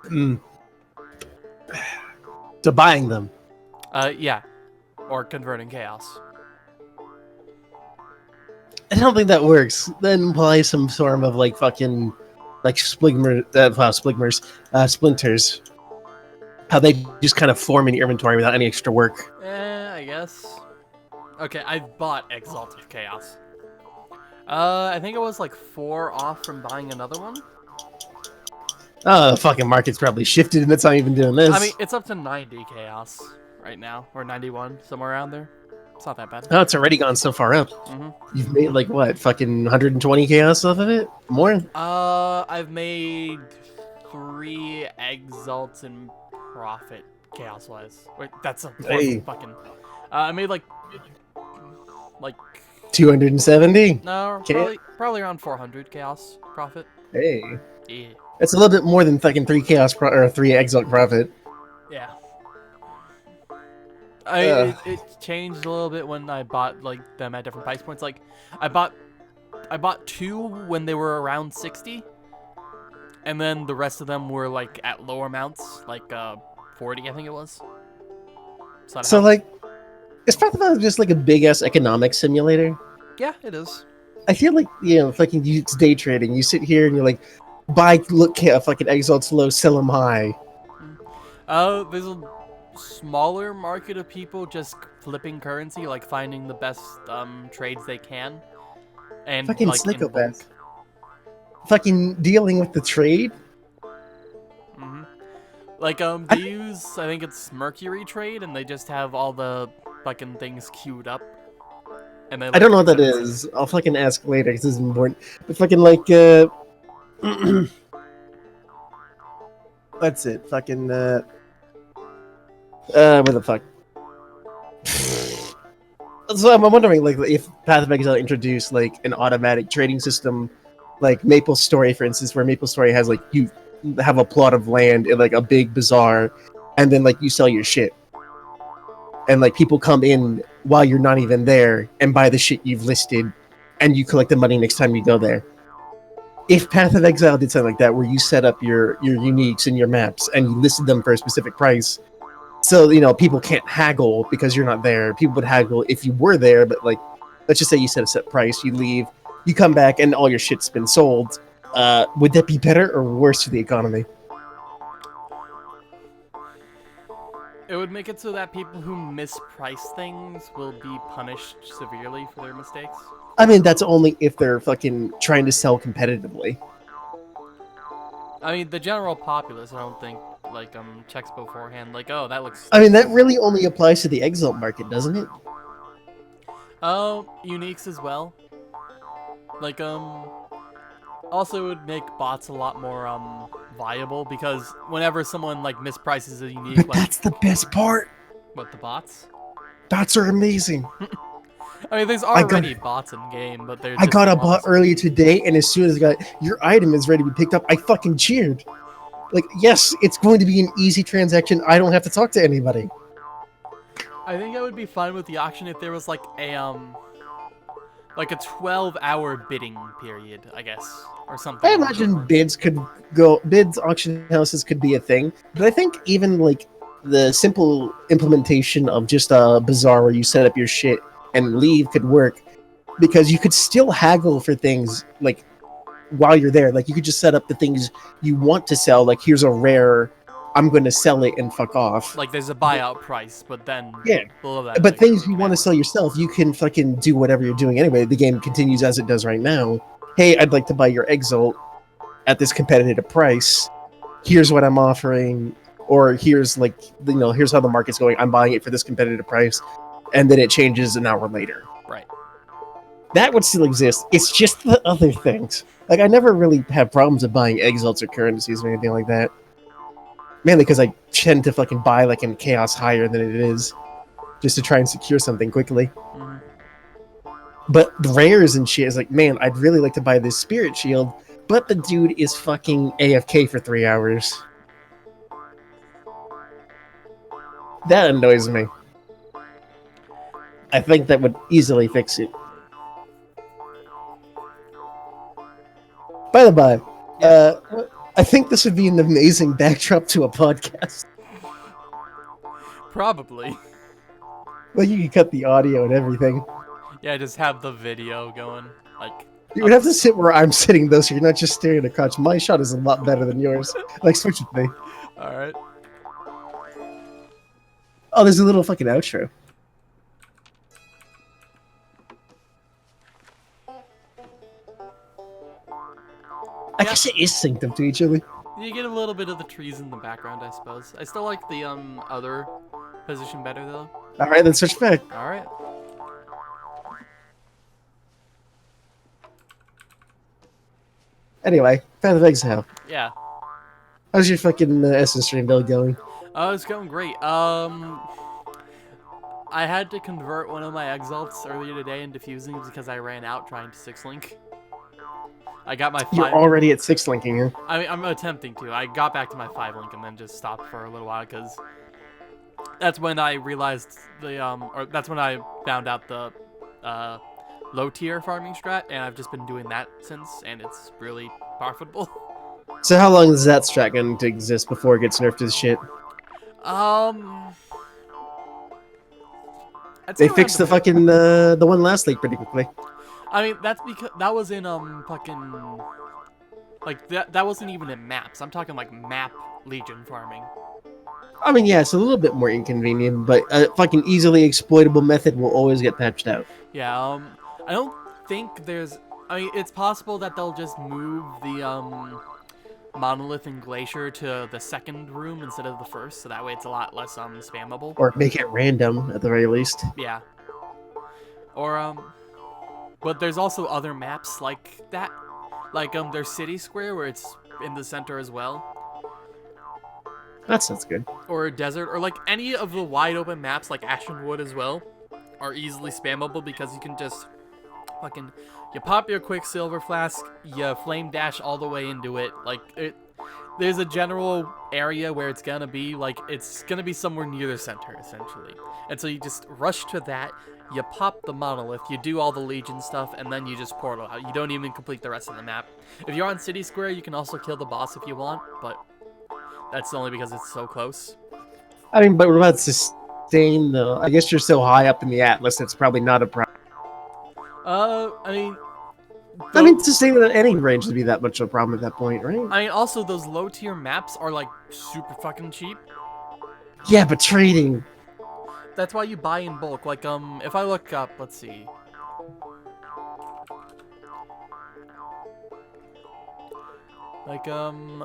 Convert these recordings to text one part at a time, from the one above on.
Mm. To buying them. Yeah. Or converting chaos. I don't think that works. Then apply some sort of like fucking like splinters. How they just kind of form in your inventory without any extra work. I guess. Okay, I've bought Exalted Chaos. I think it was like 4 off from buying another one. Oh, the fucking market's probably shifted and it's not even doing this. I mean, it's up to 90 Chaos right now. Or 91, somewhere around there. It's not that bad. Oh, it's already gone so far up. Mm-hmm. You've made like what, fucking 120 chaos off of it? More? I've made 3 Exalts in profit chaos-wise. Wait, that's a fucking... I made like 270? no, probably around 400 chaos profit. Hey. Yeah. That's a little bit more than fucking 3 chaos or 3 exalt profit. Yeah. It changed a little bit when I bought like them at different price points. Like I bought 2 when they were around 60, and then the rest of them were like at lower amounts, like 40, I think it was. So like, it's probably just like a big ass economic simulator. Yeah, it is. I feel like, fucking it's day trading. You sit here and you're like, fucking exalts low, sell them high. There's a smaller market of people just flipping currency, like finding the best trades they can, and fucking like psychopath. Fucking dealing with the trade. Mm-hmm. Like they use, I think it's Mercury trade, and they just have all the fucking things queued up. And then, like, I don't know what that is. I'll fucking ask later because this is important. But fucking like that's it. Fucking where the fuck? So I'm wondering, like, if Path of Exile introduced like an automatic trading system, like Maple Story, for instance, where Maple Story has like you have a plot of land in like a big bazaar, and then like you sell your shit, and like people come in while you're not even there and buy the shit you've listed, and you collect the money next time you go there. If Path of Exile did something like that, where you set up your uniques and your maps and you listed them for a specific price, so people can't haggle because you're not there. People would haggle if you were there, but like, let's just say you set a set price, you leave, you come back, and all your shit's been sold. Would that be better or worse for the economy? It would make it so that people who misprice things will be punished severely for their mistakes. I mean, that's only if they're fucking trying to sell competitively. I mean, the general populace, I don't think, like, checks beforehand, like, oh, that looks... I mean, that really only applies to the Exalt market, doesn't it? Oh, uniques as well. Like, also it would make bots a lot more, viable, because whenever someone, like, misprices a unique... But like, that's the best part! What, the bots? Bots are amazing! I mean, there's already bots in game, but they're I got a bot earlier today, and as soon as I got, your item is ready to be picked up, I fucking cheered. Like, yes, it's going to be an easy transaction. I don't have to talk to anybody. I think I would be fine with the auction if there was like a 12-hour bidding period, I guess, or something. I imagine bids, auction houses could be a thing, but I think even like the simple implementation of just a bazaar where you set up your shit and leave could work, because you could still haggle for things like while you're there. Like, you could just set up the things you want to sell, like, here's a rare, I'm going to sell it and fuck off. Like, there's a buyout price, but then below that, but things you want to sell yourself, you can fucking do whatever you're doing anyway. The game continues as it does right now. Hey, I'd like to buy your Exalt at this competitive price. Here's what I'm offering, or here's like, here's how the market's going. I'm buying it for this competitive price, and then it changes an hour later. Right. That would still exist. It's just the other things. Like, I never really have problems with buying exalts or currencies or anything like that. Mainly because I tend to fucking buy like in chaos higher than it is, just to try and secure something quickly. Mm-hmm. But the rares and shit is like, man, I'd really like to buy this spirit shield, but the dude is fucking AFK for 3 hours. That annoys me. I think that would easily fix it. By the by, I think this would be an amazing backdrop to a podcast. Probably. Well, you can cut the audio and everything. Yeah, just have the video going. Like, You would have to sit where I'm sitting, though, so you're not just staring at the couch. My shot is a lot better than yours. Like, switch with me. alright. Oh, there's a little fucking outro. I guess it is synced up to each other. You get a little bit of the trees in the background, I suppose. I still like the other position better though. Alright, then switch back. Alright. Anyway, Path of Exile. Yeah. How's your fucking Essence Stream build going? It's going great. I had to convert one of my exalts earlier today into fusing because I ran out trying to 6-link. I got my 5. You're already at 6-linking here. I mean, I'm attempting to. I got back to my 5-link and then just stopped for a little while because that's when I realized or that's when I found out the low tier farming strat, and I've just been doing that since, and it's really profitable. So how long is that strat going to exist before it gets nerfed as shit? They fixed the fucking the one last league pretty quickly. I mean, that's because that was in fucking like that wasn't even in maps. I'm talking like map Legion farming. I mean, yeah, it's a little bit more inconvenient, but a fucking easily exploitable method will always get patched out. Yeah, I don't think there's. I mean, it's possible that they'll just move the monolith and glacier to the second room instead of the first, so that way it's a lot less spammable. Or make it random at the very least. Yeah. Or but there's also other maps like that, like there's City Square where it's in the center as well. That sounds good. Or Desert, or like any of the wide open maps like Ashenwood as well are easily spammable because you can just fucking, you pop your Quicksilver Flask, you flame dash all the way into it. Like, there's a general area where it's gonna be, like, it's gonna be somewhere near the center, essentially. And so you just rush to that, you pop the monolith, you do all the Legion stuff, and then you just portal out. You don't even complete the rest of the map. If you're on City Square, you can also kill the boss if you want, but that's only because it's so close. I mean, but what about sustain, though? I guess you're so high up in the Atlas, it's probably not a problem. I mean, sustain at any range would be that much of a problem at that point, right? I mean, also, those low-tier maps are, like, super fucking cheap. Yeah, but trading. That's why you buy in bulk. Like, if I look up, let's see. Like,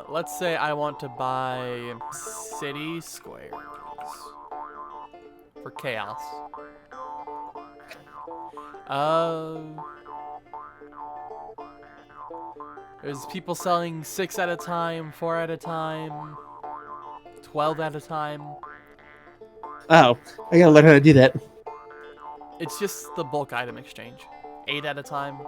let's say I want to buy City Squares for Chaos. There's people selling 6 at a time, 4 at a time, 12 at a time. Oh, I gotta learn how to do that. It's just the bulk item exchange. 8 at a time.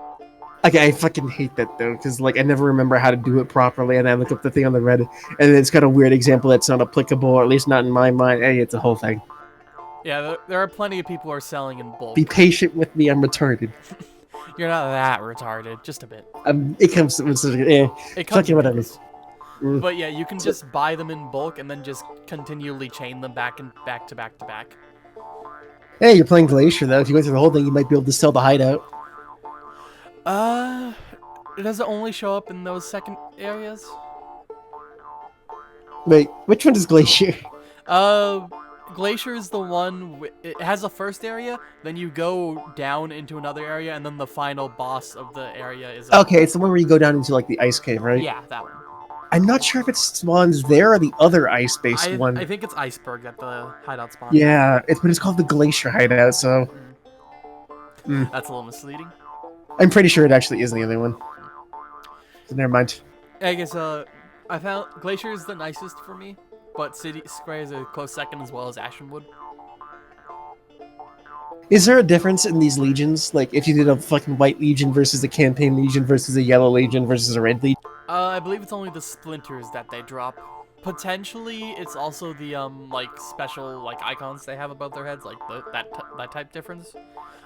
Okay, I fucking hate that though, because like I never remember how to do it properly, and I look up the thing on the Reddit, and it's got a weird example that's not applicable, or at least not in my mind. Hey, it's a whole thing. Yeah, there are plenty of people who are selling in bulk. Be patient with me, I'm retarded. You're not that retarded, just a bit. It comes with It comes whatever. But yeah, you can just buy them in bulk and then just continually chain them back and back to back to back. Hey, you're playing Glacier though. If you go through the whole thing, you might be able to sell the hideout. Does it only show up in those second areas? Wait, which one is Glacier? Glacier is the one, it has a first area, then you go down into another area, and then the final boss of the area is... Okay, it's the one where you go down into, like, the ice cave, right? Yeah, that one. I'm not sure if it spawns there or the other ice-based one. I think it's Iceberg that the hideout spawns. Yeah, but it's called the Glacier hideout, so... That's a little misleading. I'm pretty sure it actually is the other one. So never mind. I guess, I found Glacier is the nicest for me. But City Square is a close second, as well as Ashenwood. Is there a difference in these legions? Like, if you did a fucking white legion versus a campaign legion versus a yellow legion versus a red legion? I believe it's only the splinters that they drop. Potentially, it's also the, like, special, like, icons they have above their heads, like, that type difference.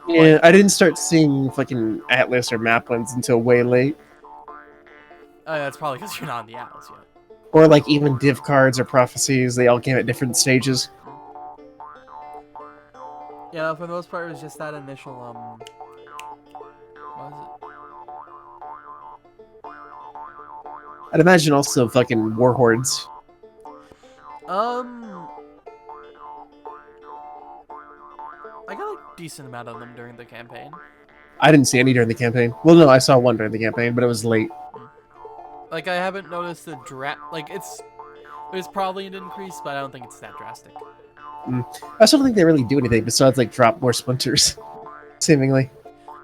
Yeah, I didn't start seeing fucking Atlas or map ones until way late. That's probably because you're not on the Atlas yet. Or like even div cards or prophecies, they all came at different stages. Yeah, for the most part, it was just that initial what was I'd imagine also fucking warhordes. it? I got a decent amount of them during the campaign. I didn't see any during the campaign. Well, no, I saw one during the campaign, but it was late. Like, I haven't noticed the like there's probably an increase, but I don't think it's that drastic. I also don't think they really do anything besides like drop more splinters, seemingly.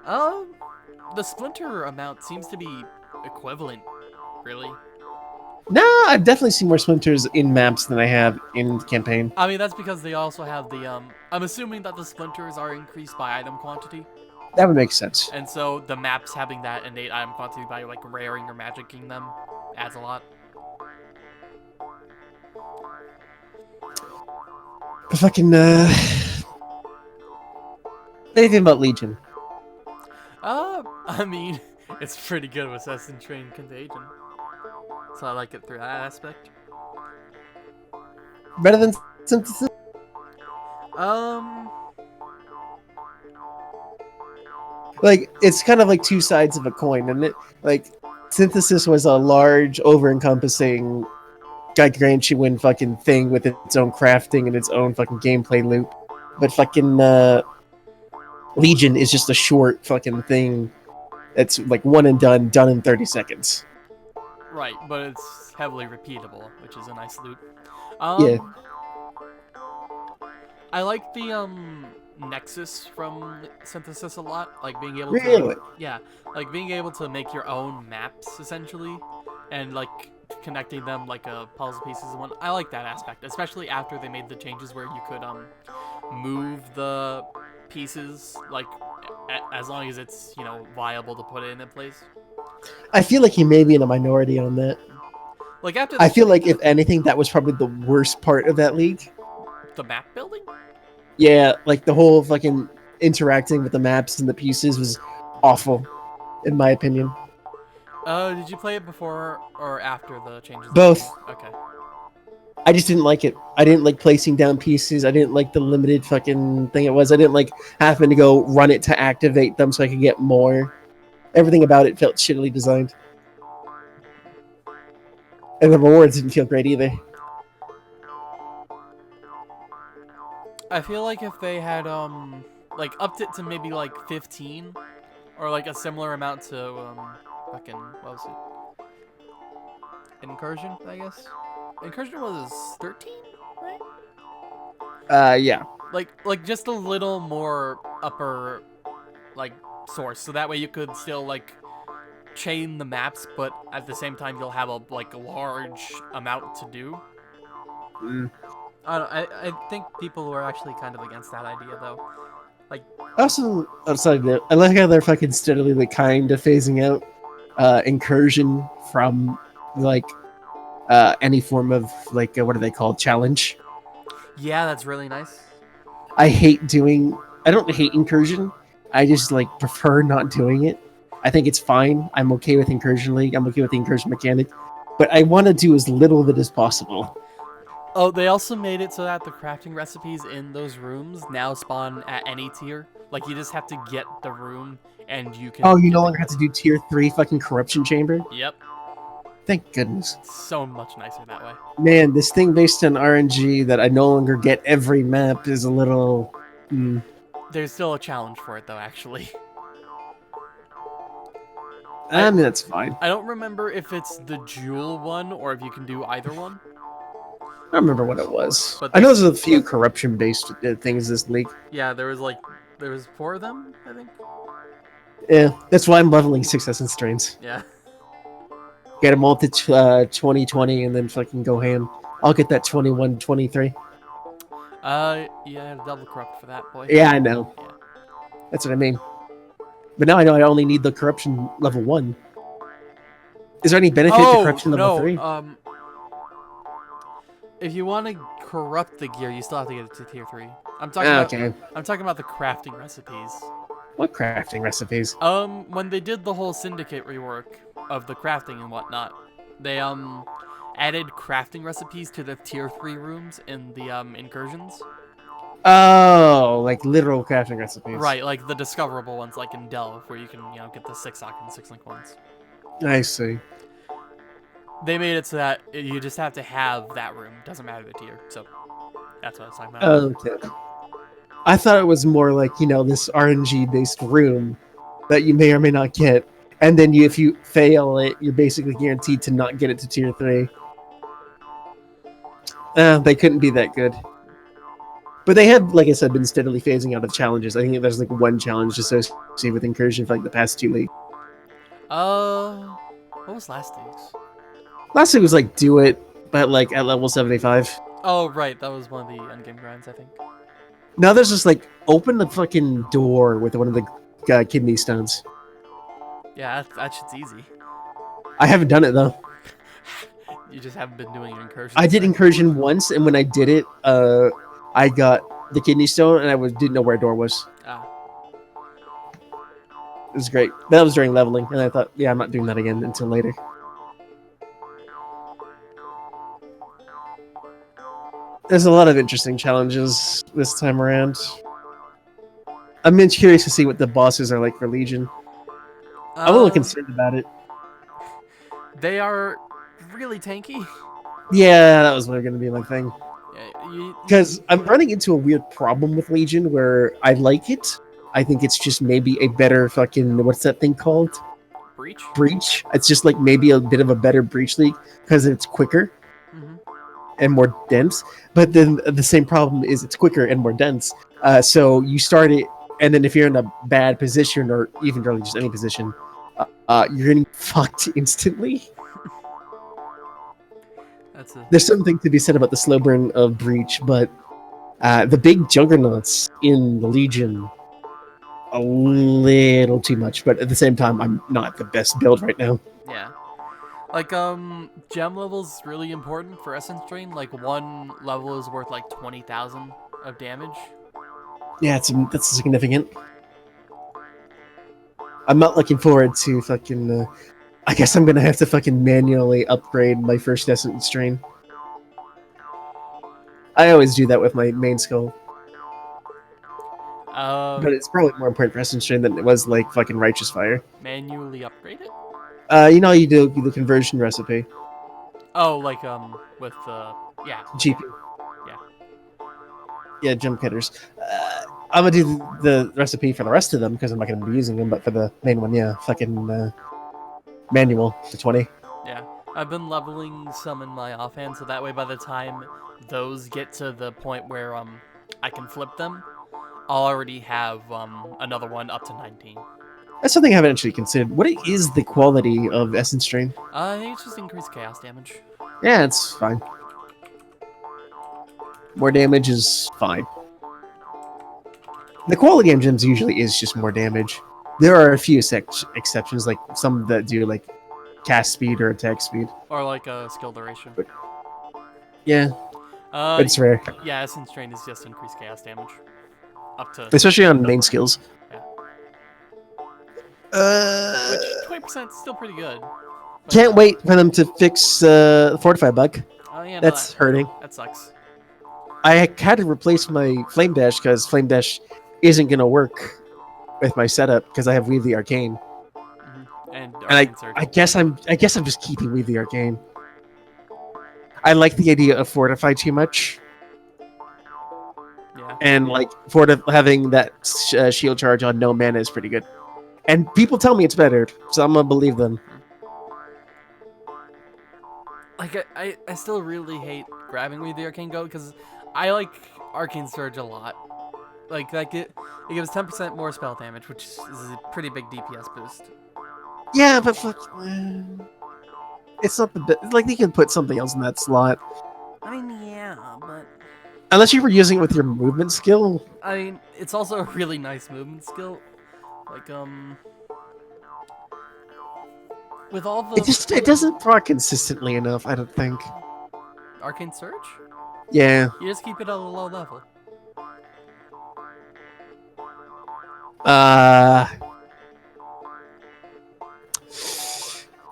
The splinter amount seems to be equivalent, really. No, I've definitely seen more splinters in maps than I have in the campaign. I mean, that's because they also have the I'm assuming that the splinters are increased by item quantity. That would make sense. And so the maps having that innate item quantity by like raring or magicking them adds a lot. The fucking anything about Legion? I mean, it's pretty good with Assassin Train Contagion. So I like it through that aspect. Better than Synthesis? Like, it's kind of like two sides of a coin, isn't it? Like, Synthesis was a large, over-encompassing, gargantuan fucking thing with its own crafting and its own fucking gameplay loop. But fucking, Legion is just a short fucking thing that's like one and done in 30 seconds. Right, but it's heavily repeatable, which is a nice loop. Yeah. I like the Nexus from Synthesis a lot, like being able Really? to like being able to make your own maps essentially, and like connecting them like puzzle pieces and one. I like that aspect, especially after they made the changes where you could move the pieces like as long as it's viable to put it in place. I feel like he may be in a minority on that. Like after I feel like if anything, that was probably the worst part of that league. the map building. Yeah, like the whole fucking interacting with the maps and the pieces was awful, in my opinion. Did you play it before or after the changes? Both. Okay. I just didn't like it. I didn't like placing down pieces. I didn't like the limited fucking thing it was. I didn't like having to go run it to activate them so I could get more. Everything about it felt shittily designed. And the rewards didn't feel great either. I feel like if they had like upped it to maybe like 15 or like a similar amount to fucking what was it? Incursion, I guess. Incursion was 13, right? Yeah. Like just a little more upper like source, so that way you could still like chain the maps, but at the same time you'll have a large amount to do. I think people were actually kind of against that idea though. Like Also, outside of that, I like how they're fucking steadily like kind of phasing out incursion from like any form of like what are they called, challenge. yeah, that's really nice. I don't hate incursion. I just like prefer not doing it. I think it's fine. I'm okay with incursion league. I'm okay with the incursion mechanic, but I want to do as little of it as possible. Oh, they also made it so that the crafting recipes in those rooms now spawn at any tier. Like, you just have to get the room, and you can... Oh, you no longer have to do tier 3 fucking corruption chamber? Yep. Thank goodness. So much nicer that way. Man, this thing based on RNG that I no longer get every map is a little... There's still a challenge for it, though, actually. I mean, that's fine. I don't remember if it's the jewel one, or if you can do either one. I don't remember what it was. But I know there's a few corruption-based things this league. Yeah, there was 4 of them, I think. Yeah, that's why I'm leveling 6 essence strains. Yeah. Get them all to 2020 and then fucking go ham. I'll get that 21-23. Yeah, double corrupt for that, boy. Yeah, I know. Yeah. That's what I mean. But now I know I only need the corruption level 1. Is there any benefit to corruption level 3? If you want to corrupt the gear, you still have to get it to tier 3. I'm talking about the crafting recipes. What crafting recipes? When they did the whole syndicate rework of the crafting and whatnot, they added crafting recipes to the tier 3 rooms in the incursions. Oh, like literal crafting recipes. Right, like the discoverable ones, like in Delve, where you can get the 6-sock and 6-link ones. I see. They made it so that you just have to have that room. Doesn't matter the tier. So that's what I was talking about. Okay. I thought it was more like, this RNG-based room that you may or may not get. And then if you fail it, you're basically guaranteed to not get it to tier 3. They couldn't be that good. But they have, like I said, been steadily phasing out of challenges. I think there's like one challenge associated with Incursion for like the past 2 weeks. What was last week's? Last week was like do it, but like at level 75. Oh, right. That was one of the endgame grinds, I think. Now there's just like open the fucking door with one of the kidney stones. Yeah, that shit's easy. I haven't done it though. You just haven't been doing incursion. I did incursion once, and when I did it, I got the kidney stone, and I didn't know where a door was. Ah. It was great. That was during leveling, and I thought, yeah, I'm not doing that again until later. There's a lot of interesting challenges this time around. I'm curious to see what the bosses are like for Legion. I'm a little concerned about it. They are really tanky. Yeah, that was going to be my thing. Yeah, because I'm running into a weird problem with Legion where I like it. I think it's just maybe a better fucking, what's that thing called? Breach. It's just like maybe a bit of a better Breach League because it's quicker and more dense. But then the same problem is it's quicker and more dense. So you start it, and then if you're in a bad position or even really just any position, you're getting fucked instantly. There's something to be said about the slow burn of Breach, but the big juggernauts in the Legion, a little too much. But at the same time, I'm not the best build right now. Yeah. Like, gem level's really important for Essence Drain. Like, one level is worth like 20,000 of damage. Yeah, that's significant. I'm not looking forward to fucking... I guess I'm gonna have to fucking manually upgrade my first Essence Drain. I always do that with my main skill. But it's probably more important for Essence Drain than it was like fucking Righteous Fire. Manually upgrade it? You know, you do the conversion recipe. Oh, like, with, yeah. GP. Yeah. Yeah, jump cutters. I'm gonna do the recipe for the rest of them because I'm not gonna be using them, but for the main one, yeah, fucking manual to 20. Yeah. I've been leveling some in my offhand, so that way by the time those get to the point where, I can flip them, I'll already have, another one up to 19. That's something I haven't actually considered. What is the quality of Essence Drain? I think it's just increased chaos damage. Yeah, it's fine. More damage is fine. The quality of gems usually is just more damage. There are a few exceptions, like some that do like cast speed or attack speed. Or like a skill duration. But, yeah. But it's rare. Yeah, Essence Drain is just increased chaos damage. Up to... Especially on main skills. Yeah. Which 20% is still pretty good. But, can't wait for them to fix the Fortify bug. Oh yeah, that's hurting. That sucks. I had to replace my Flame Dash because Flame Dash isn't going to work with my setup because I have Weave the Arcane. And I guess I'm just keeping Weave the Arcane. I like the idea of Fortify too much. Yeah. And like having that shield charge on no mana is pretty good. And people tell me it's better, so I'm gonna believe them. Like I still really hate grabbing Weave the Arcane Goat because I like Arcane Surge a lot. Like it gives 10% more spell damage, which is a pretty big DPS boost. Yeah, but it's not the best. Like, you can put something else in that slot. I mean, yeah, but... Unless you were using it with your movement skill. I mean, it's also a really nice movement skill. Like, with all the... It doesn't proc consistently enough, I don't think. Arcane Surge? Yeah. You just keep it at a low level.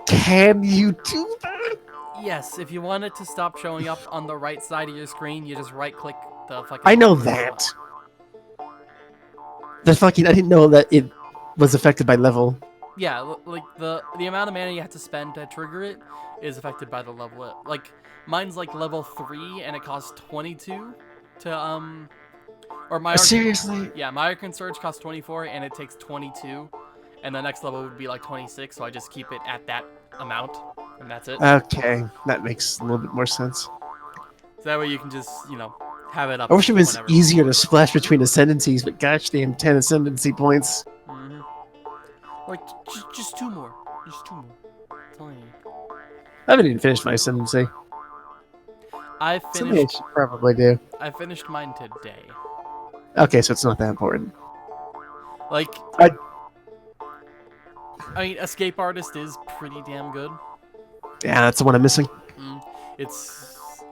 Can you do that? Yes, if you want it to stop showing up on the right side of your screen, you just right-click the fucking... I know that. I didn't know that it was affected by level. Yeah, like the amount of mana you have to spend to trigger it is affected by the level. Like mine's like level 3 and it costs 22 to or my Seriously? Yeah, my Arcane Surge costs 24 and it takes 22, and the next level would be like 26, so I just keep it at that amount and that's it. Okay, that makes a little bit more sense. So that way you can just, have it up. I wish it was whenever. easier to splash between ascendancies, but gosh damn, 10 ascendancy points. Mm-hmm. Like, just 2 more. Just 2 more. I'm telling you. I haven't even finished my ascendancy. Something I should probably do. I finished mine today. Okay, so it's not that important. Like, I mean, Escape Artist is pretty damn good. Yeah, that's the one I'm missing.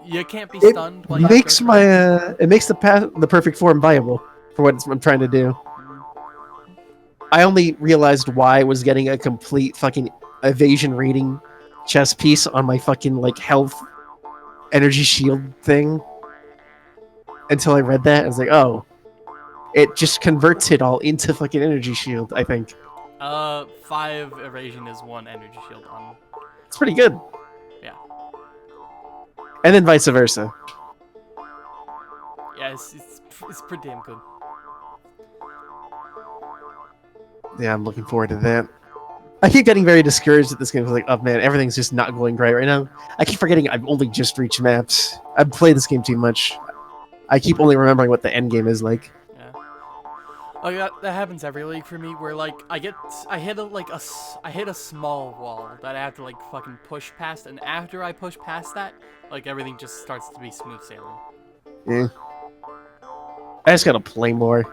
You can't be stunned. It makes the perfect form viable for what I'm trying to do. I only realized why I was getting a complete fucking evasion rating chest piece on my fucking like health energy shield thing until I read that. I was like, oh, it just converts it all into fucking energy shield, I think. 5 evasion is 1 energy shield on. It's pretty good. Yeah. And then vice versa. Yeah, it's pretty damn good. Yeah, I'm looking forward to that. I keep getting very discouraged at this game. I was like, oh man, everything's just not going great right now. I keep forgetting I've only just reached maps. I've played this game too much. I keep only remembering what the end game is like. Yeah. Oh yeah, that happens every league for me. Where like I hit a small wall that I have to like fucking push past, and after I push past that, like everything just starts to be smooth sailing. Yeah. I just gotta play more.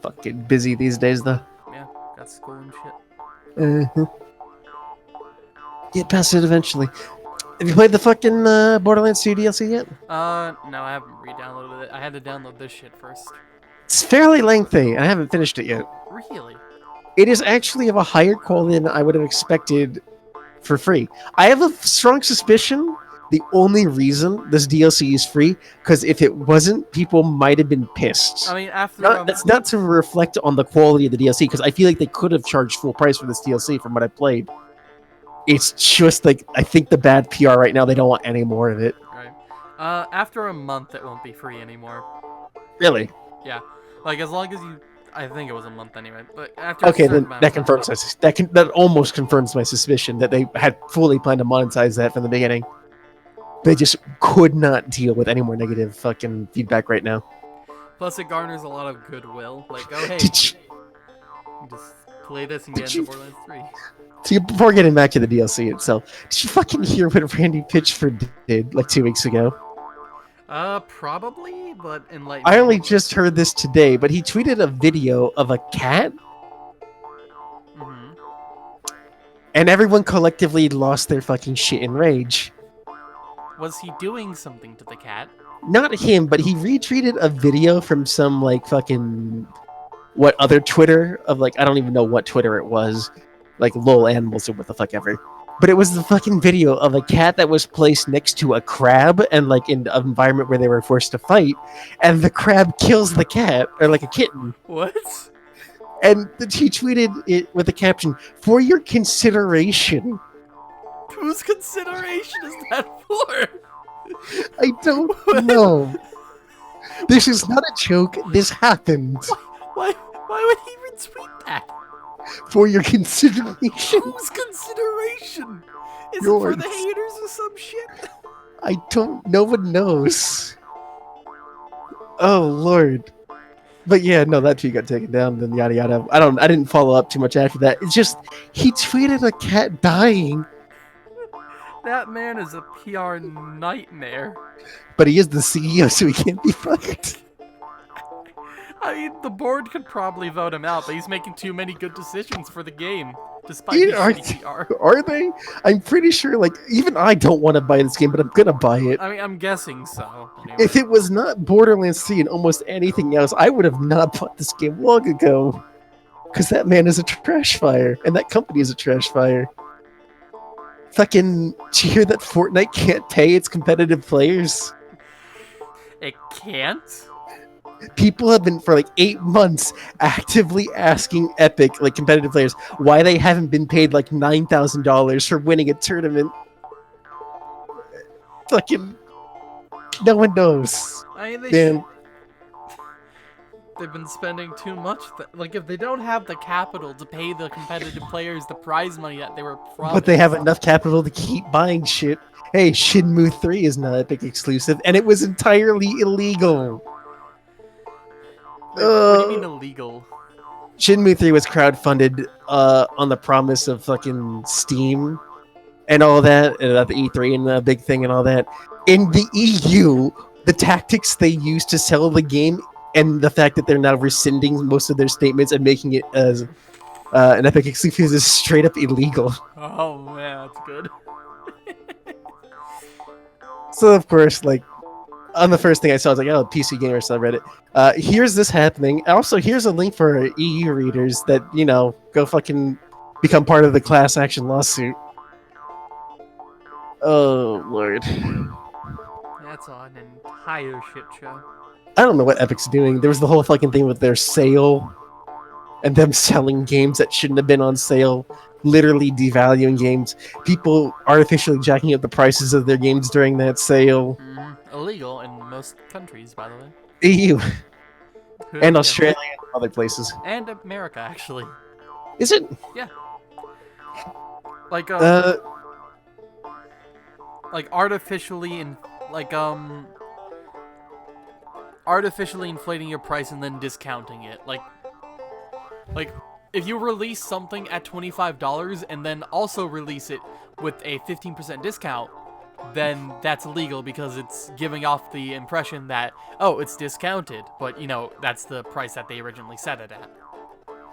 Fucking busy these days though. Yeah, got school and shit. Get past it eventually. Have you played the fucking Borderlands 2 DLC yet? No, I haven't re-downloaded it. I had to download this shit first. It's fairly lengthy, and I haven't finished it yet. Really? It is actually of a higher quality than I would have expected for free. I have a strong suspicion the only reason this DLC is free, because if it wasn't, people might have been pissed. I mean, that's not to reflect on the quality of the DLC, because I feel like they could have charged full price for this DLC from what I played. It's just like, I think the bad PR right now, they don't want any more of it. Right. After a month, it won't be free anymore. Really? Yeah. Like, as long as you... I think it was a month anyway, but after okay, then that confirms that almost confirms my suspicion that they had fully planned to monetize that from the beginning. They just could not deal with any more negative fucking feedback right now. Plus, it garners a lot of goodwill. Like, oh hey, just play this and get into Borderlands 3. So before getting back to the DLC itself, did you fucking hear what Randy Pitchford did like 2 weeks ago? Probably, but enlighten. I only just heard this today, but he tweeted a video of a cat. Mm-hmm. And everyone collectively lost their fucking shit in rage. Was he doing something to the cat? Not him, but he retweeted a video from some like fucking what other Twitter of like, I don't even know what Twitter it was, like lol animals or what the fuck ever. But it was the fucking video of a cat that was placed next to a crab and like in an environment where they were forced to fight, and the crab kills the cat, or like a kitten. What? And he tweeted it with the caption, "For your consideration." Whose consideration is that for? I don't know. This is not a joke. This happened. Why would he retweet that? For your consideration. Whose consideration? Is Yours. It for the haters or some shit? I don't. No one knows. Oh Lord. But yeah, no, that tweet got taken down. Then yada yada. I didn't follow up too much after that. It's just he tweeted a cat dying. That man is a PR nightmare. But he is the CEO, so he can't be fucked. I mean, the board could probably vote him out, but he's making too many good decisions for the game, despite his shitty PR. Are they? I'm pretty sure, like, even I don't want to buy this game, but I'm gonna buy it. I mean, I'm guessing so. Anyway. If it was not Borderlands 3 and almost anything else, I would have not bought this game long ago. Because that man is a trash fire, and that company is a trash fire. Fucking, did you hear that Fortnite can't pay its competitive players? It can't? People have been, for like 8 months, actively asking Epic, like competitive players, why they haven't been paid like $9,000 for winning a tournament. Fucking, no one knows. I mean, Man, they've been spending too much. Like, if they don't have the capital to pay the competitive players the prize money that they were promised. but they have enough capital to keep buying shit. Hey, Shenmue 3 is not Epic exclusive, and it was entirely illegal. Wait, what do you mean illegal? Shenmue 3 was crowdfunded on the promise of fucking Steam and all that, and at the E3 and the big thing and all that. In the EU, the tactics they use to sell the game and the fact that they're now rescinding most of their statements and making it as an Epic exclusive is straight up illegal. Oh man, that's good. So of course, like, on the first thing I saw, I was like, oh, PC Gamer subreddit. Here's this happening. Also, here's a link for EU readers that, you know, go fucking become part of the class action lawsuit. Oh, Lord. That's an entire shit show. I don't know what Epic's doing. There was the whole fucking thing with their sale and them selling games that shouldn't have been on sale, literally devaluing games. People artificially jacking up the prices of their games during that sale. Illegal in most countries, by the way. EU. And Australia and other places. And America, actually. Is it? Yeah. Like, artificially inflating your price and then discounting it. Like if you release something at $25 and then also release it with a 15% discount, then that's illegal because it's giving off the impression that, oh, it's discounted, but, you know, that's the price that they originally set it at.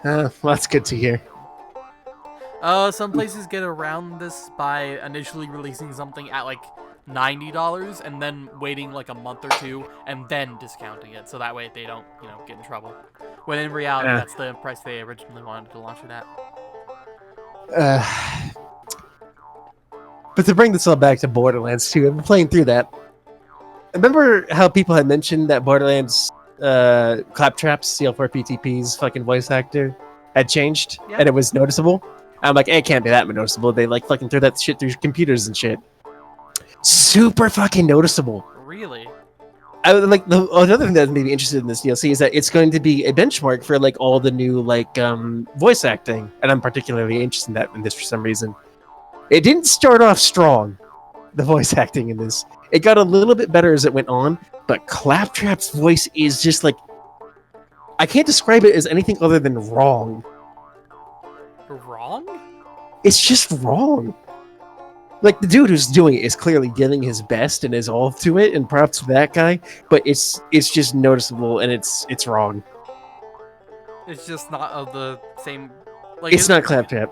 Well, that's good to hear. Some places get around this by initially releasing something at, like, $90 and then waiting, like, a month or two and then discounting it, so that way they don't, you know, get in trouble. When in reality, that's the price they originally wanted to launch it at. But to bring this all back to Borderlands 2, I've been playing through that. Remember how people had mentioned that Borderlands Claptrap's CL4PTP's fucking voice actor had changed, and it was noticeable? I'm like, hey, it can't be that noticeable. They like fucking threw that shit through computers and shit. Super fucking noticeable. Really? I would like another thing that made me interested in this DLC is that it's going to be a benchmark for like all the new like voice acting, and I'm particularly interested in this for some reason. It didn't start off strong, the voice acting in this. It got a little bit better as it went on, but Claptrap's voice is just like, I can't describe it as anything other than wrong. Wrong? It's just wrong. Like, the dude who's doing it is clearly giving his best and his all to it, and props to that guy, but it's just noticeable, and it's wrong. It's just not of the same... Like, it's not Claptrap.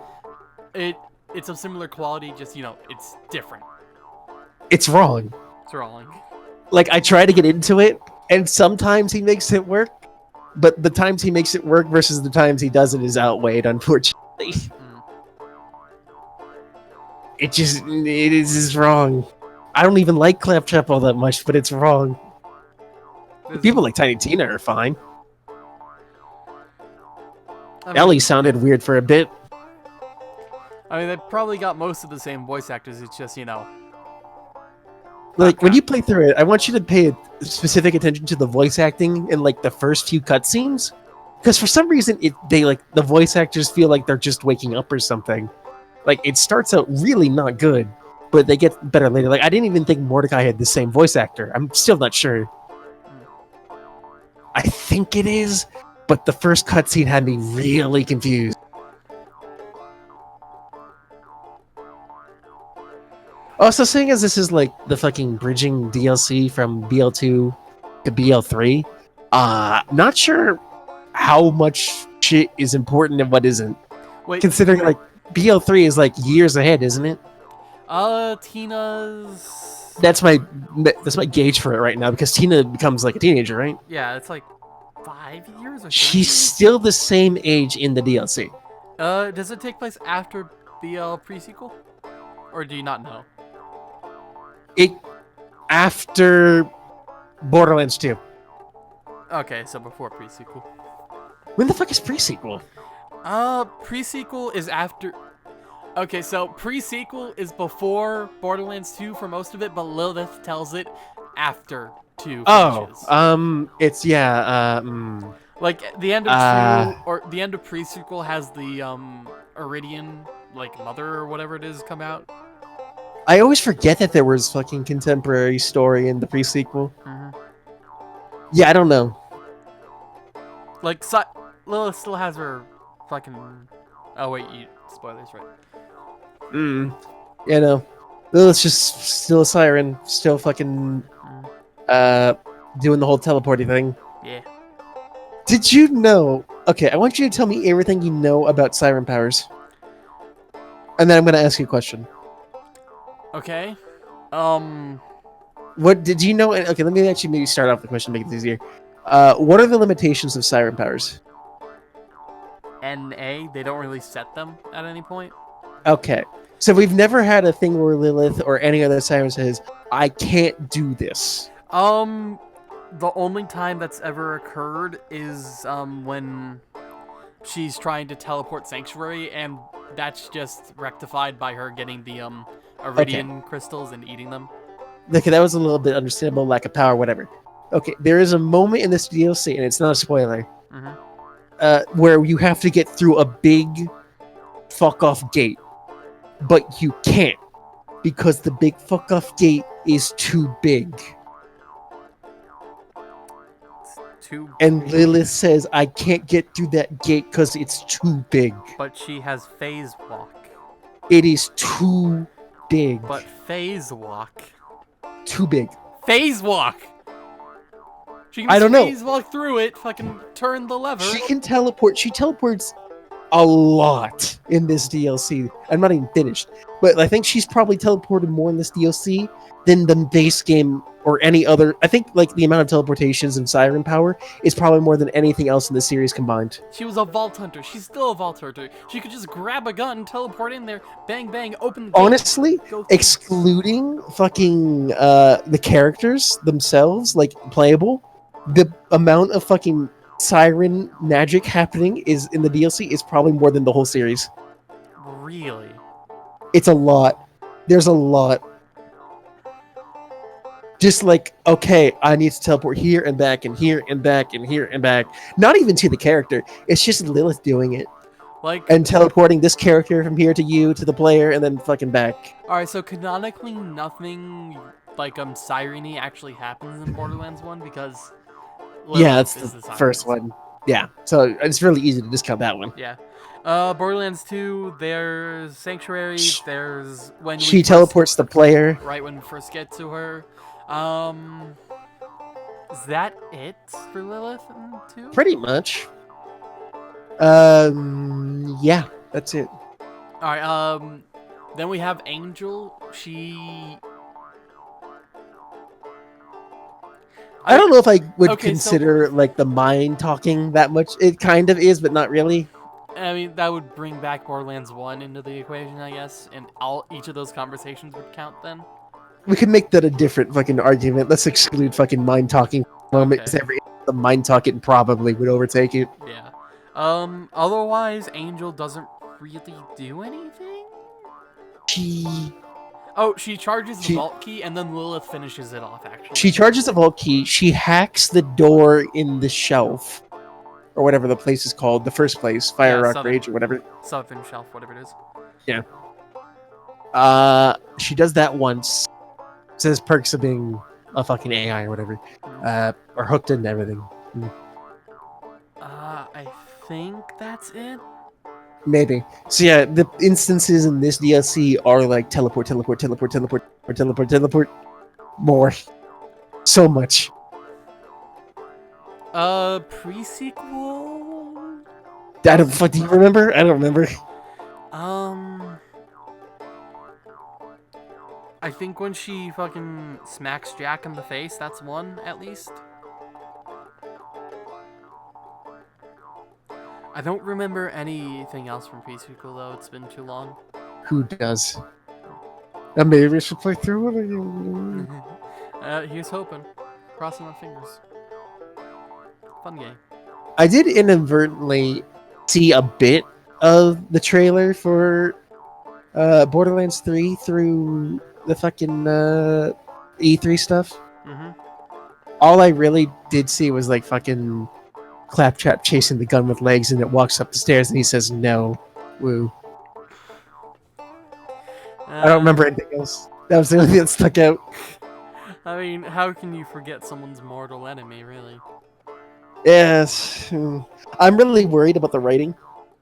It's of similar quality, just, you know, it's different. It's wrong. It's wrong. Like, I try to get into it, and sometimes he makes it work, but the times he makes it work versus the times he doesn't is outweighed, unfortunately. It is just wrong. I don't even like Claptrap all that much, but it's wrong. People like Tiny Tina are fine. Ellie sounded weird for a bit. I mean, they probably got most of the same voice actors, it's just, you know... Like, when you play through it, I want you to pay specific attention to the voice acting in, like, the first few cutscenes. Because for some reason, the voice actors feel like they're just waking up or something. Like, it starts out really not good, but they get better later. Like, I didn't even think Mordecai had the same voice actor. I'm still not sure. I think it is, but the first cutscene had me really confused. Also, seeing as this is like the fucking bridging DLC from BL2 to BL3, not sure how much shit is important and what isn't. Wait, considering like BL3 is like years ahead, isn't it? Tina's... That's my gauge for it right now, because Tina becomes like a teenager, right? Yeah, it's like 5 years or so. She's still the same age in the DLC. Does it take place after BL pre-sequel? Or do you not know? It after Borderlands 2. Okay, so before pre-sequel. When the fuck is pre-sequel? Pre-sequel is after... Okay, so pre-sequel is before Borderlands 2 for most of it, but Lilith tells it after 2 finishes. It's Like, the end of 2, or the end of pre-sequel has the, Iridian, like, mother or whatever it is come out. I always forget that there was fucking contemporary story in the pre-sequel. Mm-hmm. Yeah, I don't know. Like, Lilith still has her fucking... Oh, wait, spoilers, right? You know, Lilith's just still a siren, still fucking, doing the whole teleporting thing. Yeah. Did you know? Okay, I want you to tell me everything you know about Siren Powers. And then I'm going to ask you a question. Okay. What did you know? Okay, let me actually maybe start off the question, make it easier. What are the limitations of Siren Powers? NA, they don't really set them at any point. Okay, so we've never had a thing where Lilith or any other siren says, "I can't do this." The only time that's ever occurred is when she's trying to teleport Sanctuary, and that's just rectified by her getting the Iridian crystals and eating them. Okay, that was a little bit understandable, lack of power, whatever. Okay, there is a moment in this DLC, and it's not a spoiler, where you have to get through a big fuck-off gate. But you can't, because the big fuck-off gate is too big. And Lilith says, I can't get through that gate because it's too big. But she has phase walk. It is too big. But phase walk. Too big. Phase walk! She can I don't phase know. walk through it, fucking turn the lever. She can teleport. She teleports a lot in this DLC. I'm not even finished. But I think she's probably teleported more in this DLC than the base game or any other. I think like the amount of teleportations in Siren Power is probably more than anything else in the series combined. She was a Vault Hunter. She's still a Vault Hunter. She could just grab a gun, teleport in there, bang bang, open the gate. Honestly, excluding fucking the characters themselves, like playable, the amount of fucking siren magic happening is in the DLC is probably more than the whole series. Really? It's a lot. There's a lot. Just like, okay, I need to teleport here and back and here and back and here and back. Not even to the character. It's just Lilith doing it. Like, and teleporting this character from here to you, to the player, and then fucking back. Alright, so canonically nothing like Siren-y actually happens in Borderlands 1 because Lilith that's is the Siren. first one. Yeah, so it's really easy to discount that one. Yeah. Borderlands 2, there's Sanctuary, there's when she teleports the player. Right when we first get to her. Is that it for Lilith in 2? Pretty much. Yeah, that's it. Alright, then we have Angel. I don't know if I would consider like the mind talking that much. It kind of is, but not really. I mean, that would bring back Borderlands 1 into the equation, I guess, and each of those conversations would count then. We could make that a different fucking argument. Let's exclude fucking mind talking moments. Okay. The mind talking probably would overtake it. Yeah. Otherwise, Angel doesn't really do anything. She charges the vault key, and then Lilith finishes it off, actually. She charges the vault key, she hacks the door in the shelf, or whatever the place is called, the first place, Fire Rock Rage, or whatever. Southern Shelf, whatever it is. Yeah. She does that once. Says perks of being a fucking AI or whatever. Or hooked into everything. I think that's it. Maybe. So yeah, the instances in this DLC are like teleport, teleport, teleport, teleport, or teleport, teleport. More. So much. Pre-sequel? Do you remember? I don't remember. I think when she fucking smacks Jack in the face, that's one, at least. I don't remember anything else from pre-sequel, though. It's been too long. Who does? And maybe we should play through it again. Here's hoping. Crossing my fingers. Fun game. I did inadvertently see a bit of the trailer for Borderlands 3 through the fucking E3 stuff. Mm-hmm. All I really did see was like fucking Claptrap chasing the gun with legs, and it walks up the stairs and he says no. Woo. I don't remember anything else. That was the only thing that stuck out. I mean, how can you forget someone's mortal enemy, really? Yes. I'm really worried about the writing.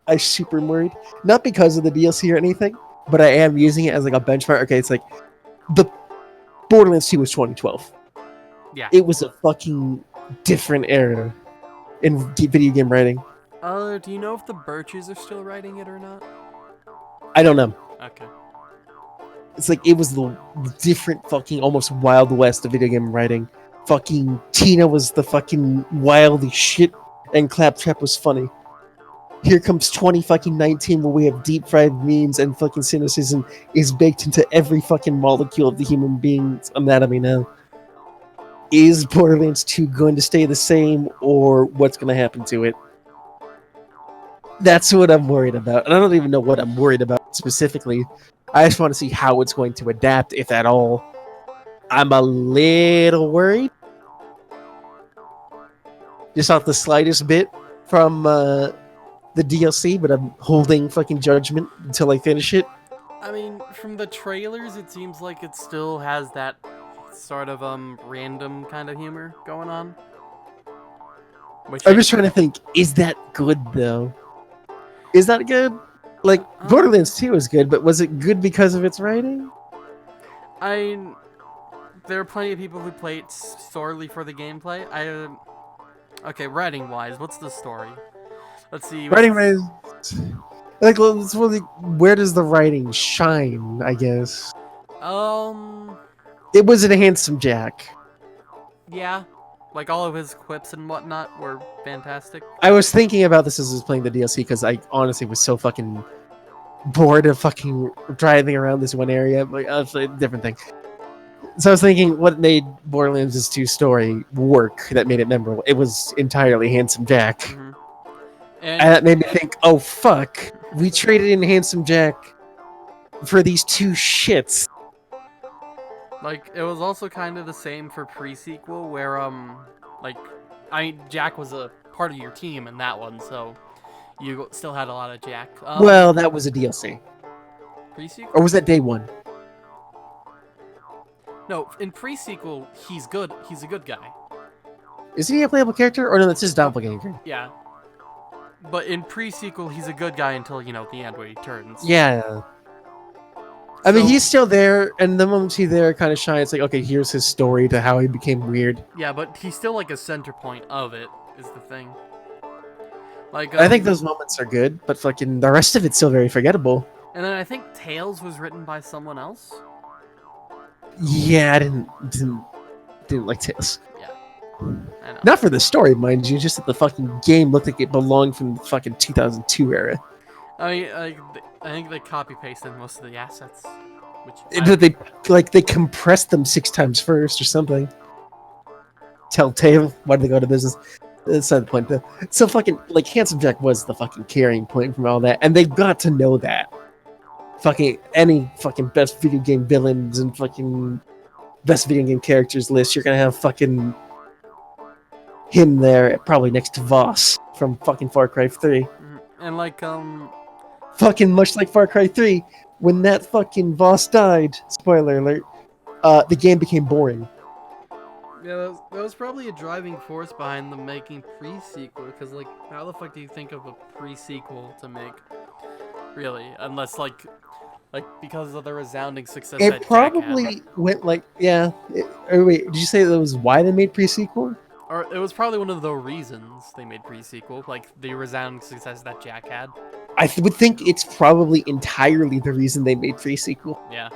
I'm super worried. Not because of the DLC or anything, but I am using it as like a benchmark. Okay, it's like the Borderlands 2 was 2012. Yeah. It was a fucking different era in video game writing. Do you know if the Birches are still writing it or not? I don't know. Okay. It's like it was the different fucking almost Wild West of video game writing. Fucking Tina was the fucking wildy shit, and Claptrap was funny. Here comes 2019 where we have deep fried memes and fucking cynicism is baked into every fucking molecule of the human being's anatomy now. Is Borderlands 2 going to stay the same, or what's going to happen to it? That's what I'm worried about. And I don't even know what I'm worried about specifically. I just want to see how it's going to adapt, if at all. I'm a little worried. Just off the slightest bit from the DLC, but I'm holding fucking judgment until I finish it. I mean, from the trailers, it seems like it still has that sort of random kind of humor going on. I'm just trying to think, is that good though? Is that good? Like, Borderlands 2 is good, but was it good because of its writing? There are plenty of people who play it solely for the gameplay. Okay, writing-wise, what's the story? Let's see. Writing-wise, like, where does the writing shine, I guess? It was a handsome Jack. Yeah. Like, all of his quips and whatnot were fantastic. I was thinking about this as I was playing the DLC, because I honestly was so fucking bored of fucking driving around this one area. Like, a different thing. So I was thinking, what made Borderlands' 2 story work that made it memorable? It was entirely Handsome Jack. Mm-hmm. And that made me think, oh fuck, we traded in Handsome Jack for these two shits. Like, it was also kind of the same for pre-sequel, where, Jack was a part of your team in that one, so you still had a lot of Jack. Well, that was a DLC. Pre-sequel? Or was that day one? No, in pre-sequel, he's good. He's a good guy. Is he a playable character? Or no, that's his doppelganger. Yeah. But in pre-sequel, he's a good guy until, the end where he turns. Yeah. I mean, he's still there, and the moment he's there kind of shines. It's like, okay, here's his story to how he became weird. Yeah, but he's still like a center point of it, is the thing. Like, I think those moments are good, but fucking the rest of it's still very forgettable. And then I think Tails was written by someone else. Yeah, I didn't like Tails. Yeah, I know. Not for the story, mind you, just that the fucking game looked like it belonged from the fucking 2002 era. I mean, I think they copy-pasted most of the assets. They compressed them 6 times first or something. Telltale, why did they go out of business? That's not the point, though. So fucking, like, Handsome Jack was the fucking carrying point from all that, and they've got to know that. Fucking, any fucking best video game villains and fucking best video game characters list, you're gonna have fucking him there, probably next to Voss from fucking Far Cry 3. And like, fucking much like Far Cry 3, when that fucking Voss died, spoiler alert, the game became boring. Yeah, that was probably a driving force behind them making pre-sequel, because, like, how the fuck do you think of a pre-sequel to make? Really? Unless, like because of the resounding success that It probably went like, yeah. Wait, did you say that was why they made pre-sequel? Or it was probably one of the reasons they made pre-sequel, like the resounding success that Jack had. I would think it's probably entirely the reason they made pre-sequel. Yeah.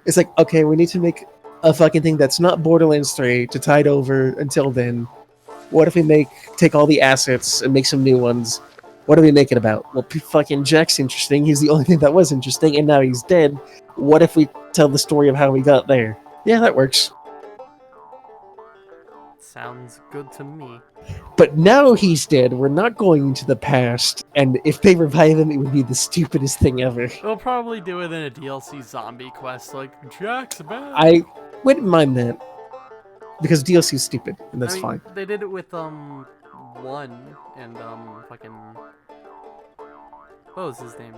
It's like, okay, we need to make a fucking thing that's not Borderlands 3 to tide over until then. What if we take all the assets and make some new ones? What do we make it about? Well, fucking Jack's interesting. He's the only thing that was interesting, and now he's dead. What if we tell the story of how we got there. Yeah, that works. Sounds good to me. But now he's dead. We're not going into the past, and if they revive him, it would be the stupidest thing ever. They'll probably do it in a DLC zombie quest, like Jack's back. I wouldn't mind that because DLC is stupid, and that's fine. They did it with 1 and fucking what was his name?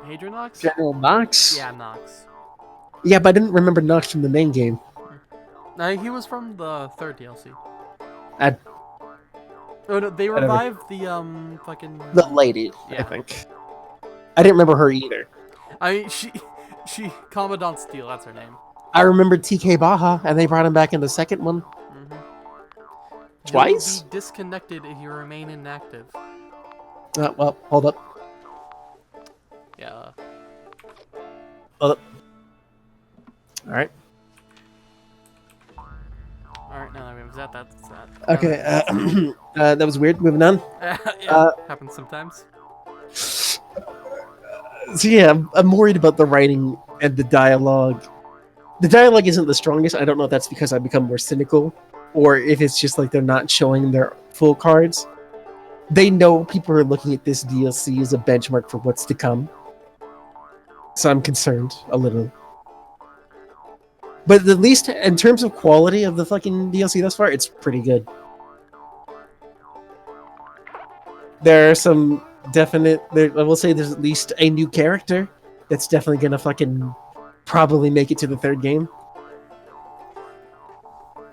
Hadronox? General Knox? Yeah, Knox. Yeah, but I didn't remember Knox from the main game. No, he was from the 3rd DLC. Oh no, they revived the fucking the lady, yeah. I think. I didn't remember her either. I mean, she Commandant Steel, that's her name. I remember TK Baja, and they brought him back in the second one. Twice? You'll be disconnected if you remain inactive. Well, hold up. Yeah. Hold up. Alright. Alright, now that we've said that, that's that. Okay, that was weird. Moving on. Yeah, happens sometimes. So yeah, I'm worried about the writing and the dialogue. The dialogue isn't the strongest. I don't know if that's because I've become more cynical, or if it's just like they're not showing their full cards. They know people are looking at this DLC as a benchmark for what's to come. So I'm concerned a little. But at least in terms of quality of the fucking DLC thus far, it's pretty good. There are some definite... I will say there's at least a new character that's definitely gonna fucking probably make it to the 3rd game.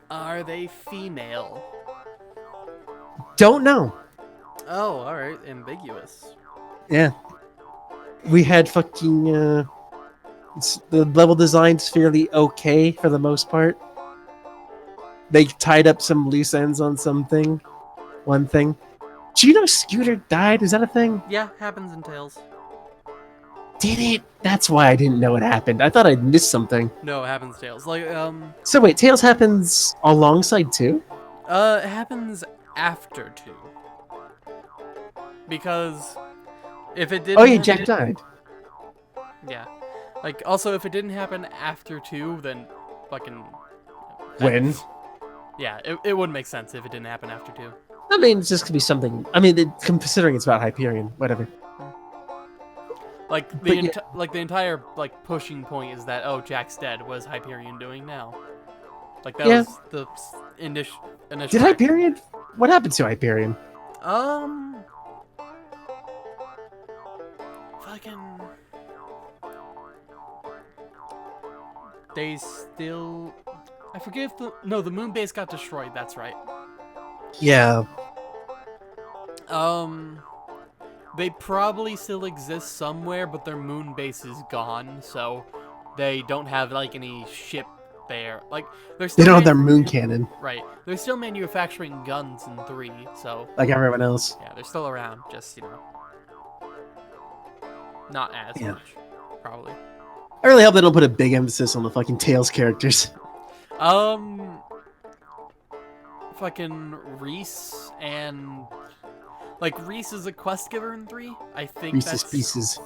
Are they female? Don't know. Oh, alright. Ambiguous. Yeah. We had fucking... the level design's fairly okay for the most part. They tied up some loose ends on something. One thing. Do you know Scooter died? Is that a thing? Yeah, happens in Tales. Did it? That's why I didn't know it happened. I thought I'd missed something. No, it happens in Tales. Like, So wait, Tales happens alongside 2? It happens after 2. Because if it didn't... Oh yeah, Jack died. Yeah. Like, also, if it didn't happen after 2, then fucking... When? Yeah, it wouldn't make sense if it didn't happen after 2. I mean, it's just gonna be something... I mean, considering it's about Hyperion, whatever. Like, the entire, like, pushing point is that, oh, Jack's dead. What is Hyperion doing now? Like, that was the initial... Did Hyperion... What happened to Hyperion? Fucking... They still... I forget if the... No, the moon base got destroyed, that's right. Yeah. They probably still exist somewhere, but their moon base is gone, so they don't have, like, any ship there. Like, they're still... They don't have their moon cannon. Right. They're still manufacturing guns in 3, so... Like everyone else. Yeah, they're still around, just, you know... Not as much, probably. I really hope they don't put a big emphasis on the fucking Tails characters. Fucking Reese and... Like, Reese is a quest giver in 3? I think Reese's Pieces.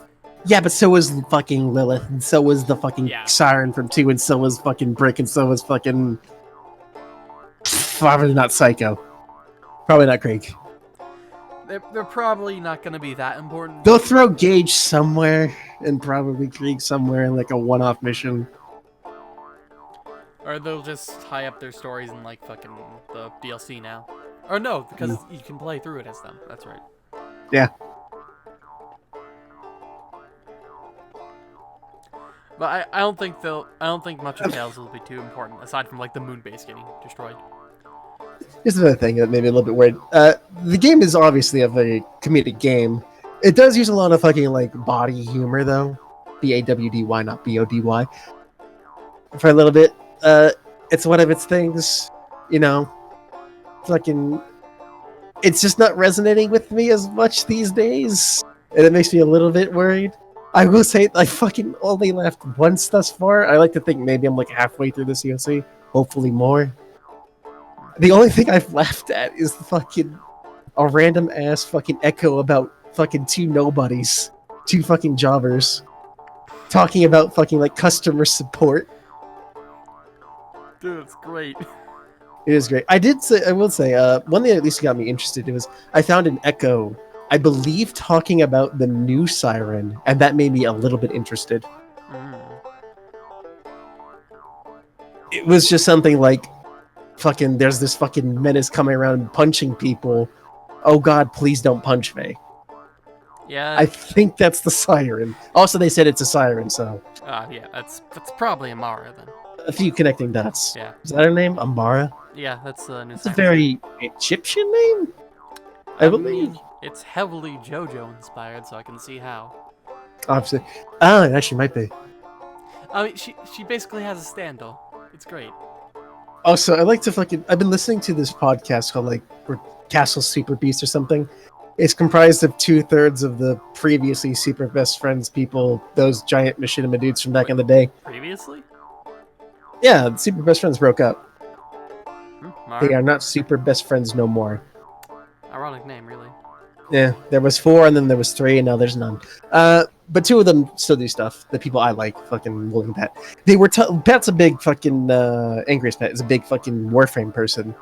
Yeah, but so was fucking Lilith, and so was the fucking Siren from 2, and so was fucking Brick, and so was fucking... Probably not Psycho. Probably not Craig. They're probably not going to be that important. They'll throw Gage somewhere, and probably Krieg somewhere in like a one-off mission. Or they'll just tie up their stories in like fucking the DLC now. Or no, because you can play through it as them. That's right. Yeah. But I don't think much of Tales will be too important, aside from like the moon base getting destroyed. Here's another thing that made me a little bit worried. The game is obviously a very comedic game. It does use a lot of fucking like body humor though. B-A-W-D-Y, not B-O-D-Y. For a little bit. It's one of its things, you know. Fucking... It's just not resonating with me as much these days. And it makes me a little bit worried. I will say, I fucking only laughed once thus far. I like to think maybe I'm like halfway through this DLC. Hopefully more. The only thing I've laughed at is fucking a random ass fucking echo about fucking 2 nobodies. 2 fucking jobbers. talking about fucking like customer support. Dude, it's great. It is great. I will say, one thing that at least got me interested was I found an echo, I believe, talking about the new Siren, and that made me a little bit interested. It was just something like, fucking, there's this fucking menace coming around punching people. Oh god, please don't punch me. Yeah. I think that's the Siren. Also, they said it's a Siren, so... yeah, that's probably Amara, then. A few connecting dots. Yeah. Is that her name? Amara? Yeah, that's the new It's a very Egyptian name? I believe. mean, it's heavily JoJo inspired, so I can see how. Obviously. Ah, it actually might be. I mean, she basically has a standal. It's great. Also, I like to fucking... I've been listening to this podcast called, like, Castle Super Beast or something. It's comprised of 2/3 of the previously Super Best Friends people, those giant machinima dudes from back in the day. Previously? Yeah, the Super Best Friends broke up. Mara? They are not Super Best Friends no more. Ironic name, really. Yeah, there was 4 and then there was 3 and now there's none. But 2 of them still do stuff. The people I like, fucking Wolf and Pat. They were Pat's a big fucking Angriest Pat is a big fucking Warframe person.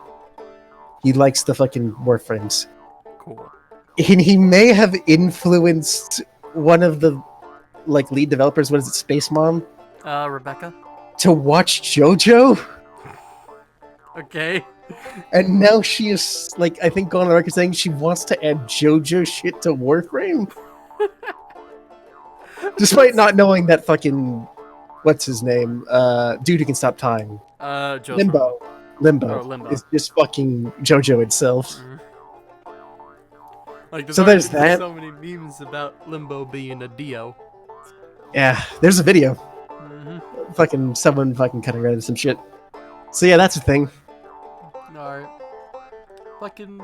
He likes the fucking Warframes. Cool. And he may have influenced one of the like lead developers, what is it, Space Mom? Rebecca? To watch JoJo? Okay. And now she is, like, I think going on the record saying she wants to add JoJo shit to Warframe. Despite not knowing that fucking, what's his name? Dude who can stop time. Limbo. Limbo is just fucking JoJo itself. Mm-hmm. Like, So there's that. So many memes about Limbo being a Dio. Yeah, there's a video. Mm-hmm. Fucking someone fucking cutting around some shit. So yeah, that's a thing. Alright. Fucking...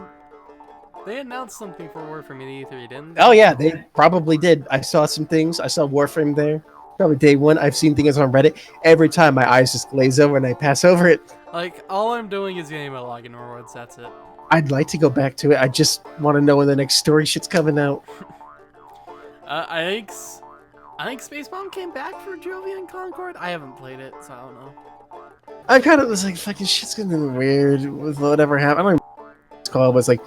They announced something for Warframe at E3, didn't they? Oh yeah, they probably did. I saw some things. I saw Warframe there. Probably day one. I've seen things on Reddit. Every time my eyes just glaze over and I pass over it. Like, all I'm doing is getting my login rewards, that's it. I'd like to go back to it. I just want to know when the next story shit's coming out. I think Space Bomb came back for Jovian Concord. I haven't played it, so I don't know. I kind of was like, fucking shit's gonna be weird with whatever happened. I don't know what it's called. It was like,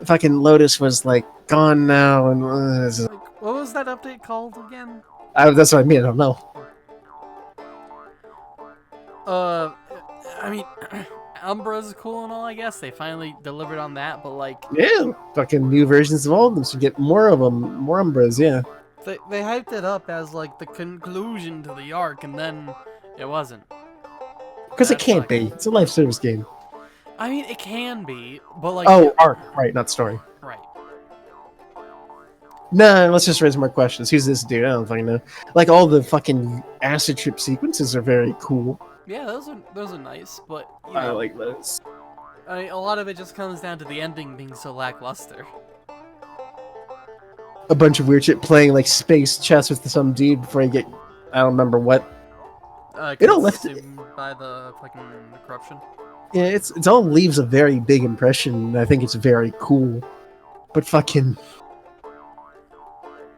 fucking Lotus was like gone now, and Like, what was that update called again? that's what I mean. I don't know. I mean, Umbra's cool and all, I guess. They finally delivered on that, but like... Yeah, fucking new versions of all of them, so get more of them, more Umbras, yeah. They hyped it up as like the conclusion to the arc, and then it wasn't. Because it can't be. It's a live service game. I mean, it can be, but like... Oh, arc, right, not story. Right. Nah, let's just raise more questions. Who's this dude? I don't fucking know. Like, all the fucking acid trip sequences are very cool. Yeah, those are nice, but you I know, like those. I mean, a lot of it just comes down to the ending being so lackluster. A bunch of weird shit playing, like, space chess with some dude before you get... I don't remember what. It all left Consumed by the fucking corruption. Yeah, it's all leaves a very big impression, and I think it's very cool. But fucking...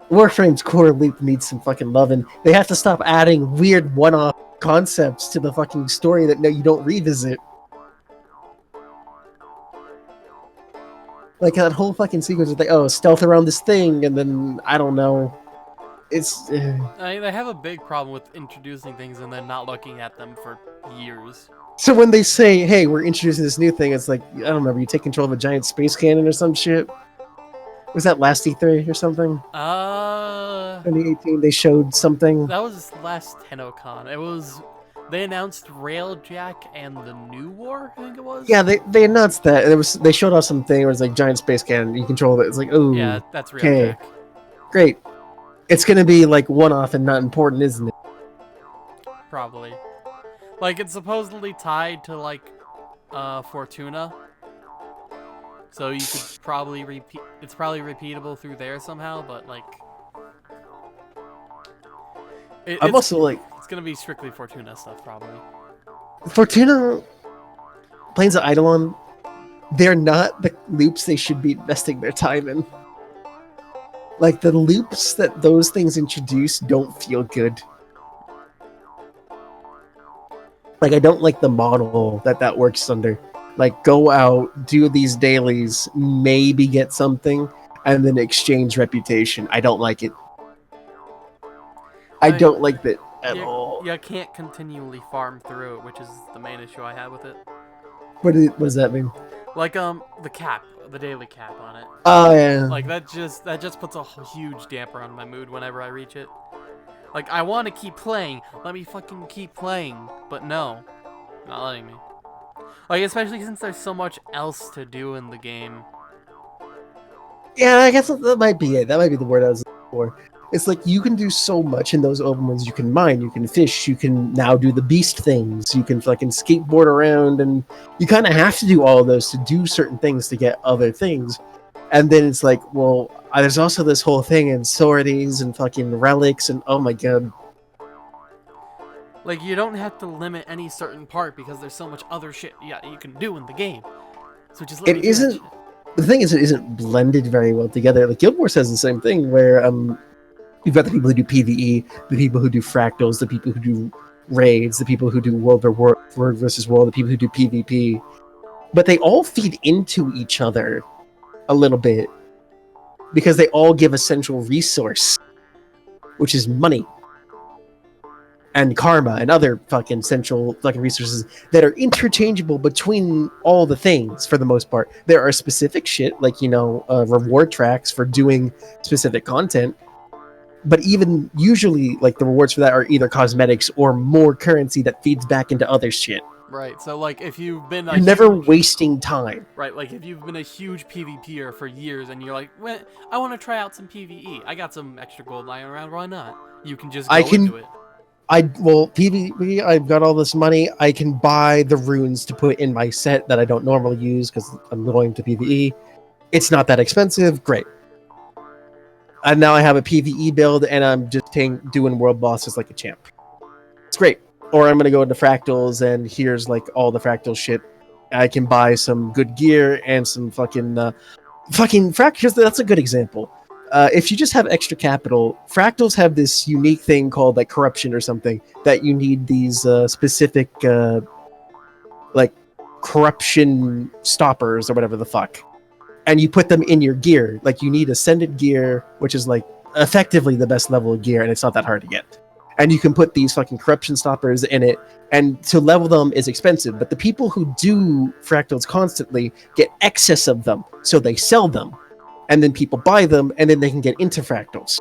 Warframe's core loop needs some fucking loving. They have to stop adding weird one-off concepts to the fucking story that you don't revisit. Like that whole fucking sequence is like, oh, stealth around this thing, and then I don't know. It's. I mean, they have a big problem with introducing things and then not looking at them for years. So when they say, "Hey, we're introducing this new thing," it's like I don't remember. You take control of a giant space cannon or some shit. Was that last E3 or something? 2018, they showed something. That was last TennoCon. It was... They announced Railjack and the New War, I think it was? Yeah, they announced that. They showed off something where it's like giant space cannon. You control it. It's like, oh, yeah, that's Railjack. Okay. Great. It's gonna be like one-off and not important, isn't it? Probably. Like, it's supposedly tied to, like, Fortuna. So you could probably repeat... It's probably repeatable through there somehow, but, like... I'm also, like... It's gonna be strictly Fortuna stuff, probably. Fortuna... Planes of Eidolon, they're not the loops they should be investing their time in. Like, the loops that those things introduce don't feel good. Like, I don't like the model that works under. Like, go out, do these dailies, maybe get something, and then exchange reputation. I don't like it. I don't like that at all. You can't continually farm through it, which is the main issue I have with it. What does that mean? Like the daily cap on it. Oh yeah. Like that just puts a huge damper on my mood whenever I reach it. Like, I want to keep playing. Let me fucking keep playing. But no, not letting me. Like, especially since there's so much else to do in the game. Yeah, I guess that might be it. That might be the word I was looking for. It's like you can do so much in those open ones. You can mine, you can fish, you can now do the beast things, you can fucking skateboard around, and you kind of have to do all of those to do certain things to get other things. And then it's like, well, there's also this whole thing in sorties and fucking relics, and oh my god. Like, you don't have to limit any certain part because there's so much other shit you can do in the game. So just let me do that shit. The thing is, it isn't blended very well together. Like, Guild Wars has the same thing where you've got the people who do PvE, the people who do fractals, the people who do raids, the people who do world versus world, the people who do PvP. But they all feed into each other a little bit because they all give a central resource, which is money and karma and other fucking central fucking resources that are interchangeable between all the things for the most part. There are specific shit like, reward tracks for doing specific content. But even usually, like, the rewards for that are either cosmetics or more currency that feeds back into other shit. Right, so, like, if you've been You're never wasting time. Right, like, if you've been a huge PvPer for years and you're like, well, I want to try out some PvE. I got some extra gold lying around, why not? You can just go into it. PvP, I've got all this money. I can buy the runes to put in my set that I don't normally use because I'm going to PvE. It's not that expensive. Great. And now I have a PvE build, and I'm just doing world bosses like a champ. It's great. Or I'm going to go into Fractals, and here's, like, all the Fractal shit. I can buy some good gear and some fucking Fractals. That's a good example. If you just have extra capital, Fractals have this unique thing called, like, corruption or something, that you need these specific, like, corruption stoppers or whatever the fuck. And you put them in your gear. Like, you need Ascended gear, which is, like, effectively the best level of gear, and it's not that hard to get. And you can put these fucking corruption stoppers in it, and to level them is expensive. But the people who do Fractals constantly get excess of them, so they sell them. And then people buy them, and then they can get into Fractals.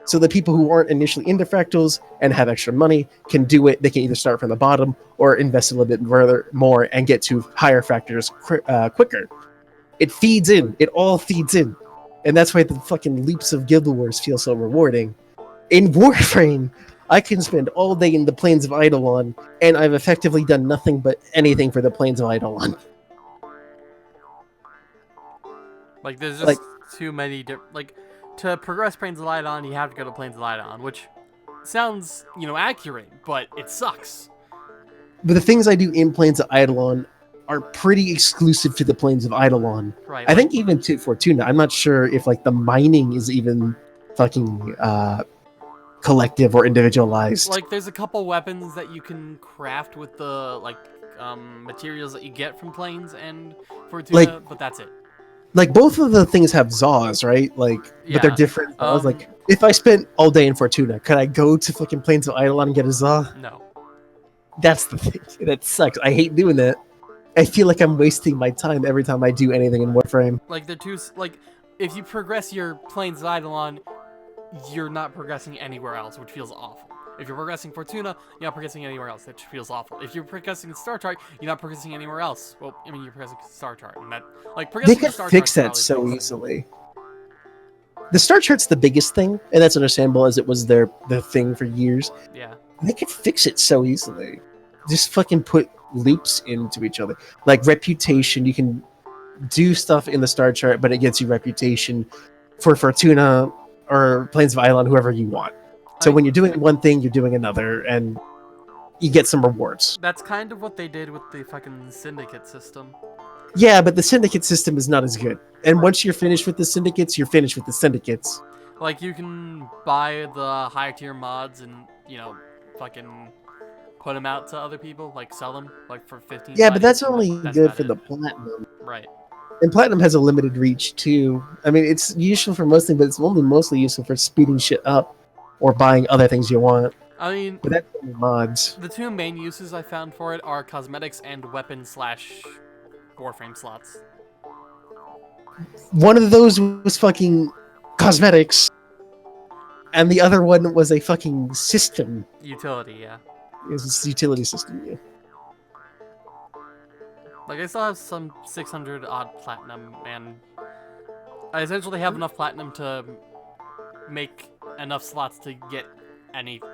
So the people who aren't initially into Fractals and have extra money can do it. They can either start from the bottom or invest a little bit more and get to higher Fractals quicker. It feeds in. It all feeds in. And that's why the fucking loops of Guild Wars feel so rewarding. In Warframe, I can spend all day in the Plains of Eidolon, and I've effectively done nothing but anything for the Plains of Eidolon. Like, there's just too many different... Like, to progress Plains of Eidolon, you have to go to Plains of Eidolon, which sounds, accurate, but it sucks. But the things I do in Plains of Eidolon are pretty exclusive to the Plains of Eidolon. Right. I think even to Fortuna. I'm not sure if, like, the mining is even fucking collective or individualized. Like, there's a couple weapons that you can craft with the, like, materials that you get from Plains and Fortuna, but that's it. Like, both of the things have Zaws, right? Like, Yeah. But they're different Zaws. Like, if I spent all day in Fortuna, could I go to fucking Plains of Eidolon and get a Zaw? No. That's the thing. That sucks. I hate doing that. I feel like I'm wasting my time every time I do anything in Warframe. Like, they're too... Like, if you progress your Plains of Eidolon, you're not progressing anywhere else, which feels awful. If you're progressing Fortuna, you're not progressing anywhere else, which feels awful. If you're progressing Star Chart, you're not progressing anywhere else. Well, I mean, you're progressing Star Chart, and that... Like, they could fix that so easily. The Star Chart's the biggest thing, and that's understandable as it was their thing for years. Yeah. They could fix it so easily. Just fucking put loops into each other. Like, reputation, you can do stuff in the Star Chart, but it gets you reputation for Fortuna or Plains of Eidolon, whoever you want. So when you're doing one thing, you're doing another, and you get some rewards. That's kind of what they did with the fucking Syndicate system. Yeah, but the Syndicate system is not as good. And once you're finished with the Syndicates, you're finished with the Syndicates. Like, you can buy the higher tier mods and, fucking put them out to other people, like sell them, like for 15. Yeah, but that's 15, only that's good about for it. the platinum. Right. And platinum has a limited reach too. I mean, it's useful for most things, but it's only mostly useful for speeding shit up or buying other things you want. I mean, But that's only mods. the two main uses I found for it are cosmetics and weapon/warframe slots. One of those was fucking cosmetics, and the other one was a fucking system. Utility, yeah. It was a utility system, yeah. Like, I still have some 600 odd platinum, and I essentially have enough platinum to make enough slots to get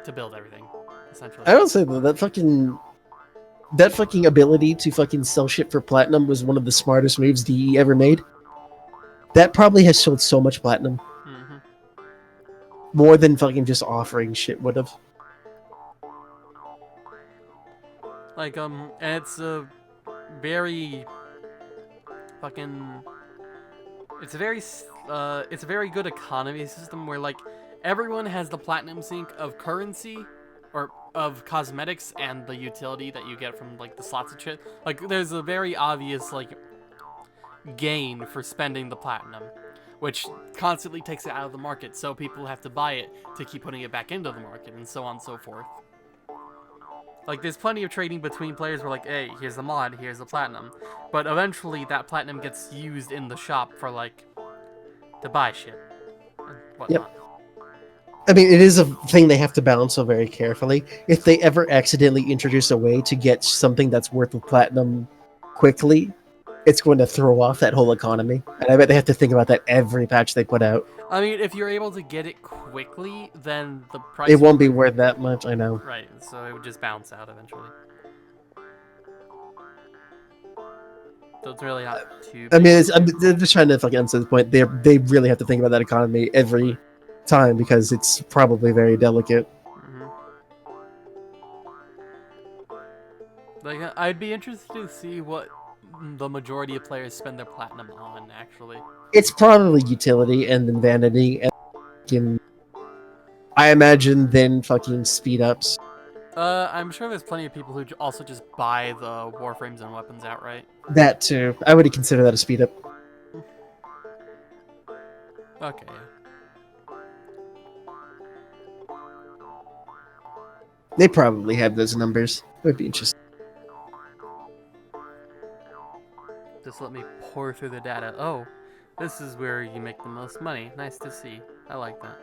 to build everything, essentially. I will say though, that fucking ability to fucking sell shit for platinum was one of the smartest moves DE ever made. That probably has sold so much platinum. Mm-hmm. More than fucking just offering shit would have. Like, and it's a very fucking... It's a very good economy system where, like, everyone has the platinum sync of currency, or of cosmetics, and the utility that you get from, like, the slots and shit. Like, there's a very obvious, like, gain for spending the platinum, which constantly takes it out of the market, so people have to buy it to keep putting it back into the market, and so on and so forth. Like, there's plenty of trading between players where, like, hey, here's the mod, here's the platinum. But eventually, that platinum gets used in the shop for, like, to buy shit and whatnot. Yep. I mean, it is a thing they have to balance so very carefully. If they ever accidentally introduce a way to get something that's worth the platinum quickly, it's going to throw off that whole economy. And I bet they have to think about that every patch they put out. I mean, if you're able to get it quickly, then the price... It won't be worth that much, I know. Right, so it would just bounce out eventually. So it's really not too big. I mean, I'm just trying to fucking answer the point. They really have to think about that economy every time because it's probably very delicate. Mm-hmm. Like, I'd be interested to see what the majority of players spend their platinum on, actually. It's probably utility and then vanity and fucking, I imagine then fucking speed ups. I'm sure there's plenty of people who also just buy the warframes and weapons outright. That too. I would consider that a speed up. Okay, yeah. They probably have those numbers. It would be interesting. Just let me pour through the data. Oh, this is where you make the most money. Nice to see. I like that.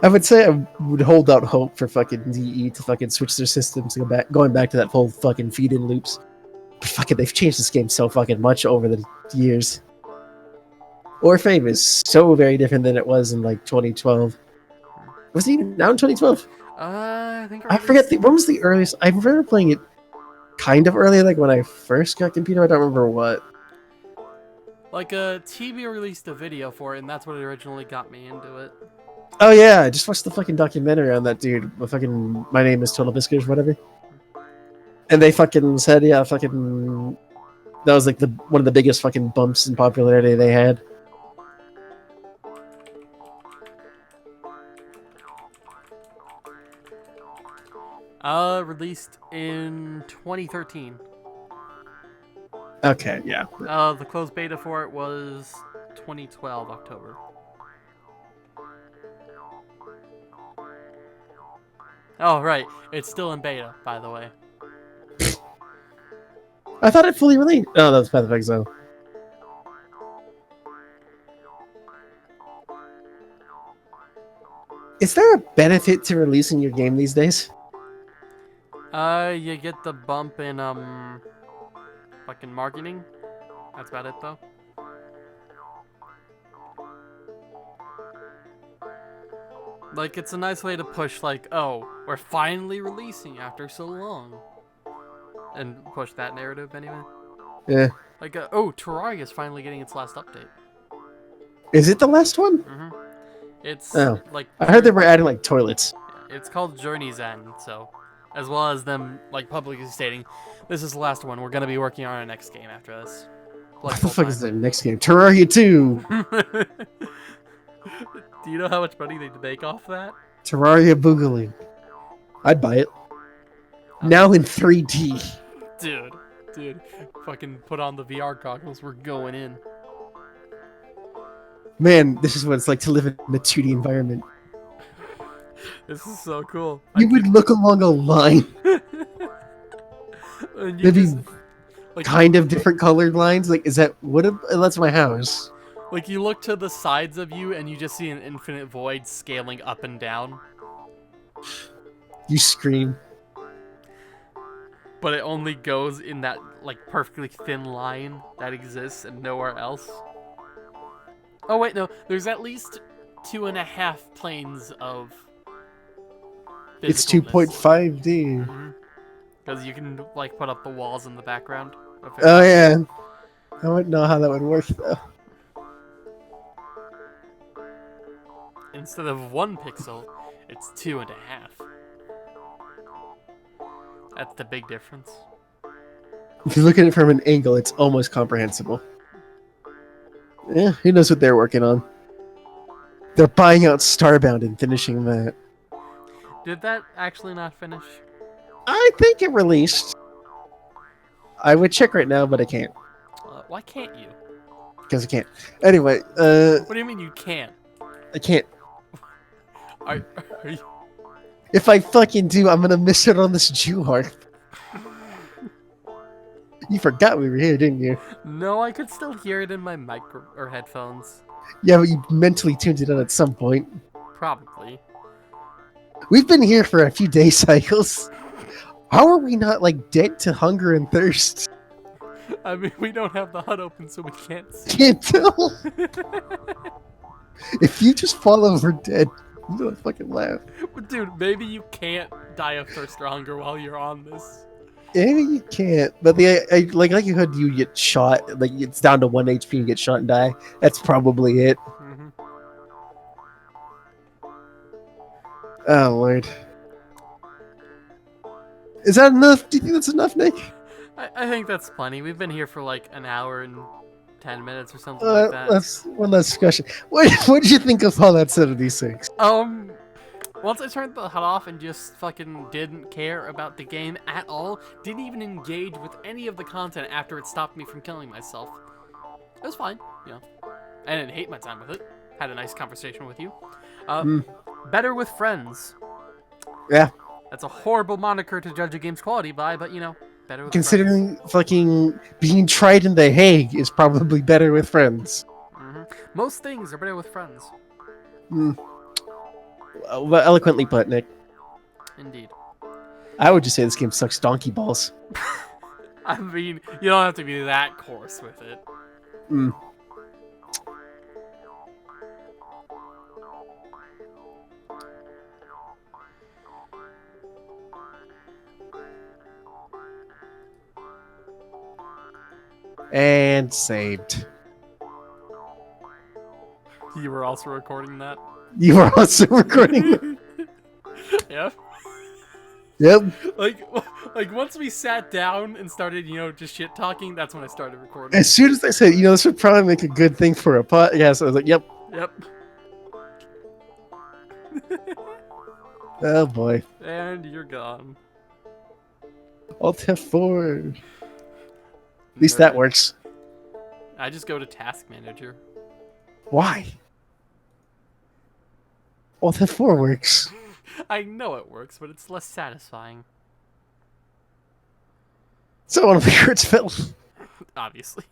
I would say I would hold out hope for fucking DE to fucking switch their systems to going back to that whole fucking feed-in loops. But fucking, they've changed this game so fucking much over the years. Orfame is so very different than it was in like 2012. Was it even out in 2012? I think I forget when was the earliest. I remember playing it kind of early, like when I first got a computer. I don't remember what. Like, TB released a video for it, and that's what originally got me into it. Oh yeah, I just watched the fucking documentary on that dude. The fucking My Name is Total Biscuit or whatever. And they fucking said, yeah, fucking that was like one of the biggest fucking bumps in popularity they had. Released in 2013. Okay, yeah. The closed beta for it was 2012 October. Oh, right. It's still in beta, by the way. I thought it fully released. Oh, that was Path of Exile. Is there a benefit to releasing your game these days? You get the bump in, fucking marketing. That's about it, though. Like, it's a nice way to push, like, oh, we're finally releasing after so long. And push that narrative, anyway. Yeah. Like, oh, Terraria is finally getting its last update. Is it the last one? Mm-hmm. It's, like... I heard they were adding, like, toilets. It's called Journey's End, so... As well as them, like, publicly stating, this is the last one. We're going to be working on our next game after this. Like, what the fuck is the next game? Terraria 2! Do you know how much money they'd make off that? Terraria Boogaloo. I'd buy it. Now in 3D. Dude, fucking put on the VR goggles. We're going in. Man, this is what it's like to live in a 2D environment. This is so cool. You would look along a line. And you Maybe just, like, kind of different colored lines. Like, is that that's my house? like you look to the sides of you and you just see an infinite void scaling up and down. You scream. But it only goes in that like perfectly thin line that exists and nowhere else. Oh wait, no. There's at least 2.5 planes of. It's 2.5D. Because you can like put up the walls in the background. Oh yeah. I wouldn't know how that would work though. Instead of 1 pixel, it's 2.5. That's the big difference. If you look at it from an angle, it's almost comprehensible. Yeah, who knows what they're working on? They're buying out Starbound and finishing that. Did that actually not finish? I think it released. I would check right now, but I can't. Why can't you? Because I can't. Anyway, What do you mean you can't? I can't. Are you... If I fucking do, I'm gonna miss it on this Jew harp. You forgot we were here, didn't you? No, I could still hear it in my micro or headphones. Yeah, but you mentally tuned it on at some point. Probably. We've been here for a few day cycles. How are we not, like, dead to hunger and thirst? I mean, we don't have the hut open, so we can't see. Can't tell. If you just fall over dead, I'm gonna fucking laugh. But dude, maybe you can't die of thirst or hunger while you're on this. Maybe you can't, but like likelihood you get shot, like it's down to 1 HP and get shot and die. That's probably it. Mm-hmm. Oh Lord, is that enough? Do you think that's enough, Nick? I think that's plenty. We've been here for like an hour and 10 minutes or something like that. That's one last discussion. What did you think of Fallout 76? Once I turned the HUD off and just fucking didn't care about the game at all, didn't even engage with any of the content after it stopped me from killing myself. It was fine, you know. I didn't hate my time with it. Had a nice conversation with you. Better with friends. Yeah. That's a horrible moniker to judge a game's quality by, but you know, better with Considering fucking being tried in The Hague is probably better with friends. Most things are better with friends. Well, eloquently put, Nick. Indeed. I would just say this game sucks donkey balls. I mean, you don't have to be that coarse with it. And saved. You were also recording that? You were also recording. Yep. Yep. Like once we sat down and started, you know, just shit talking, that's when I started recording. As soon as I said, you know, this would probably make a good thing for a podcast, I was like, yep. Yep. Oh boy. And you're gone. Alt F4. At least that works. I just go to Task Manager. Why? Alt F4 works. I know it works, but it's less satisfying. So I want to be Kurtzville. Obviously.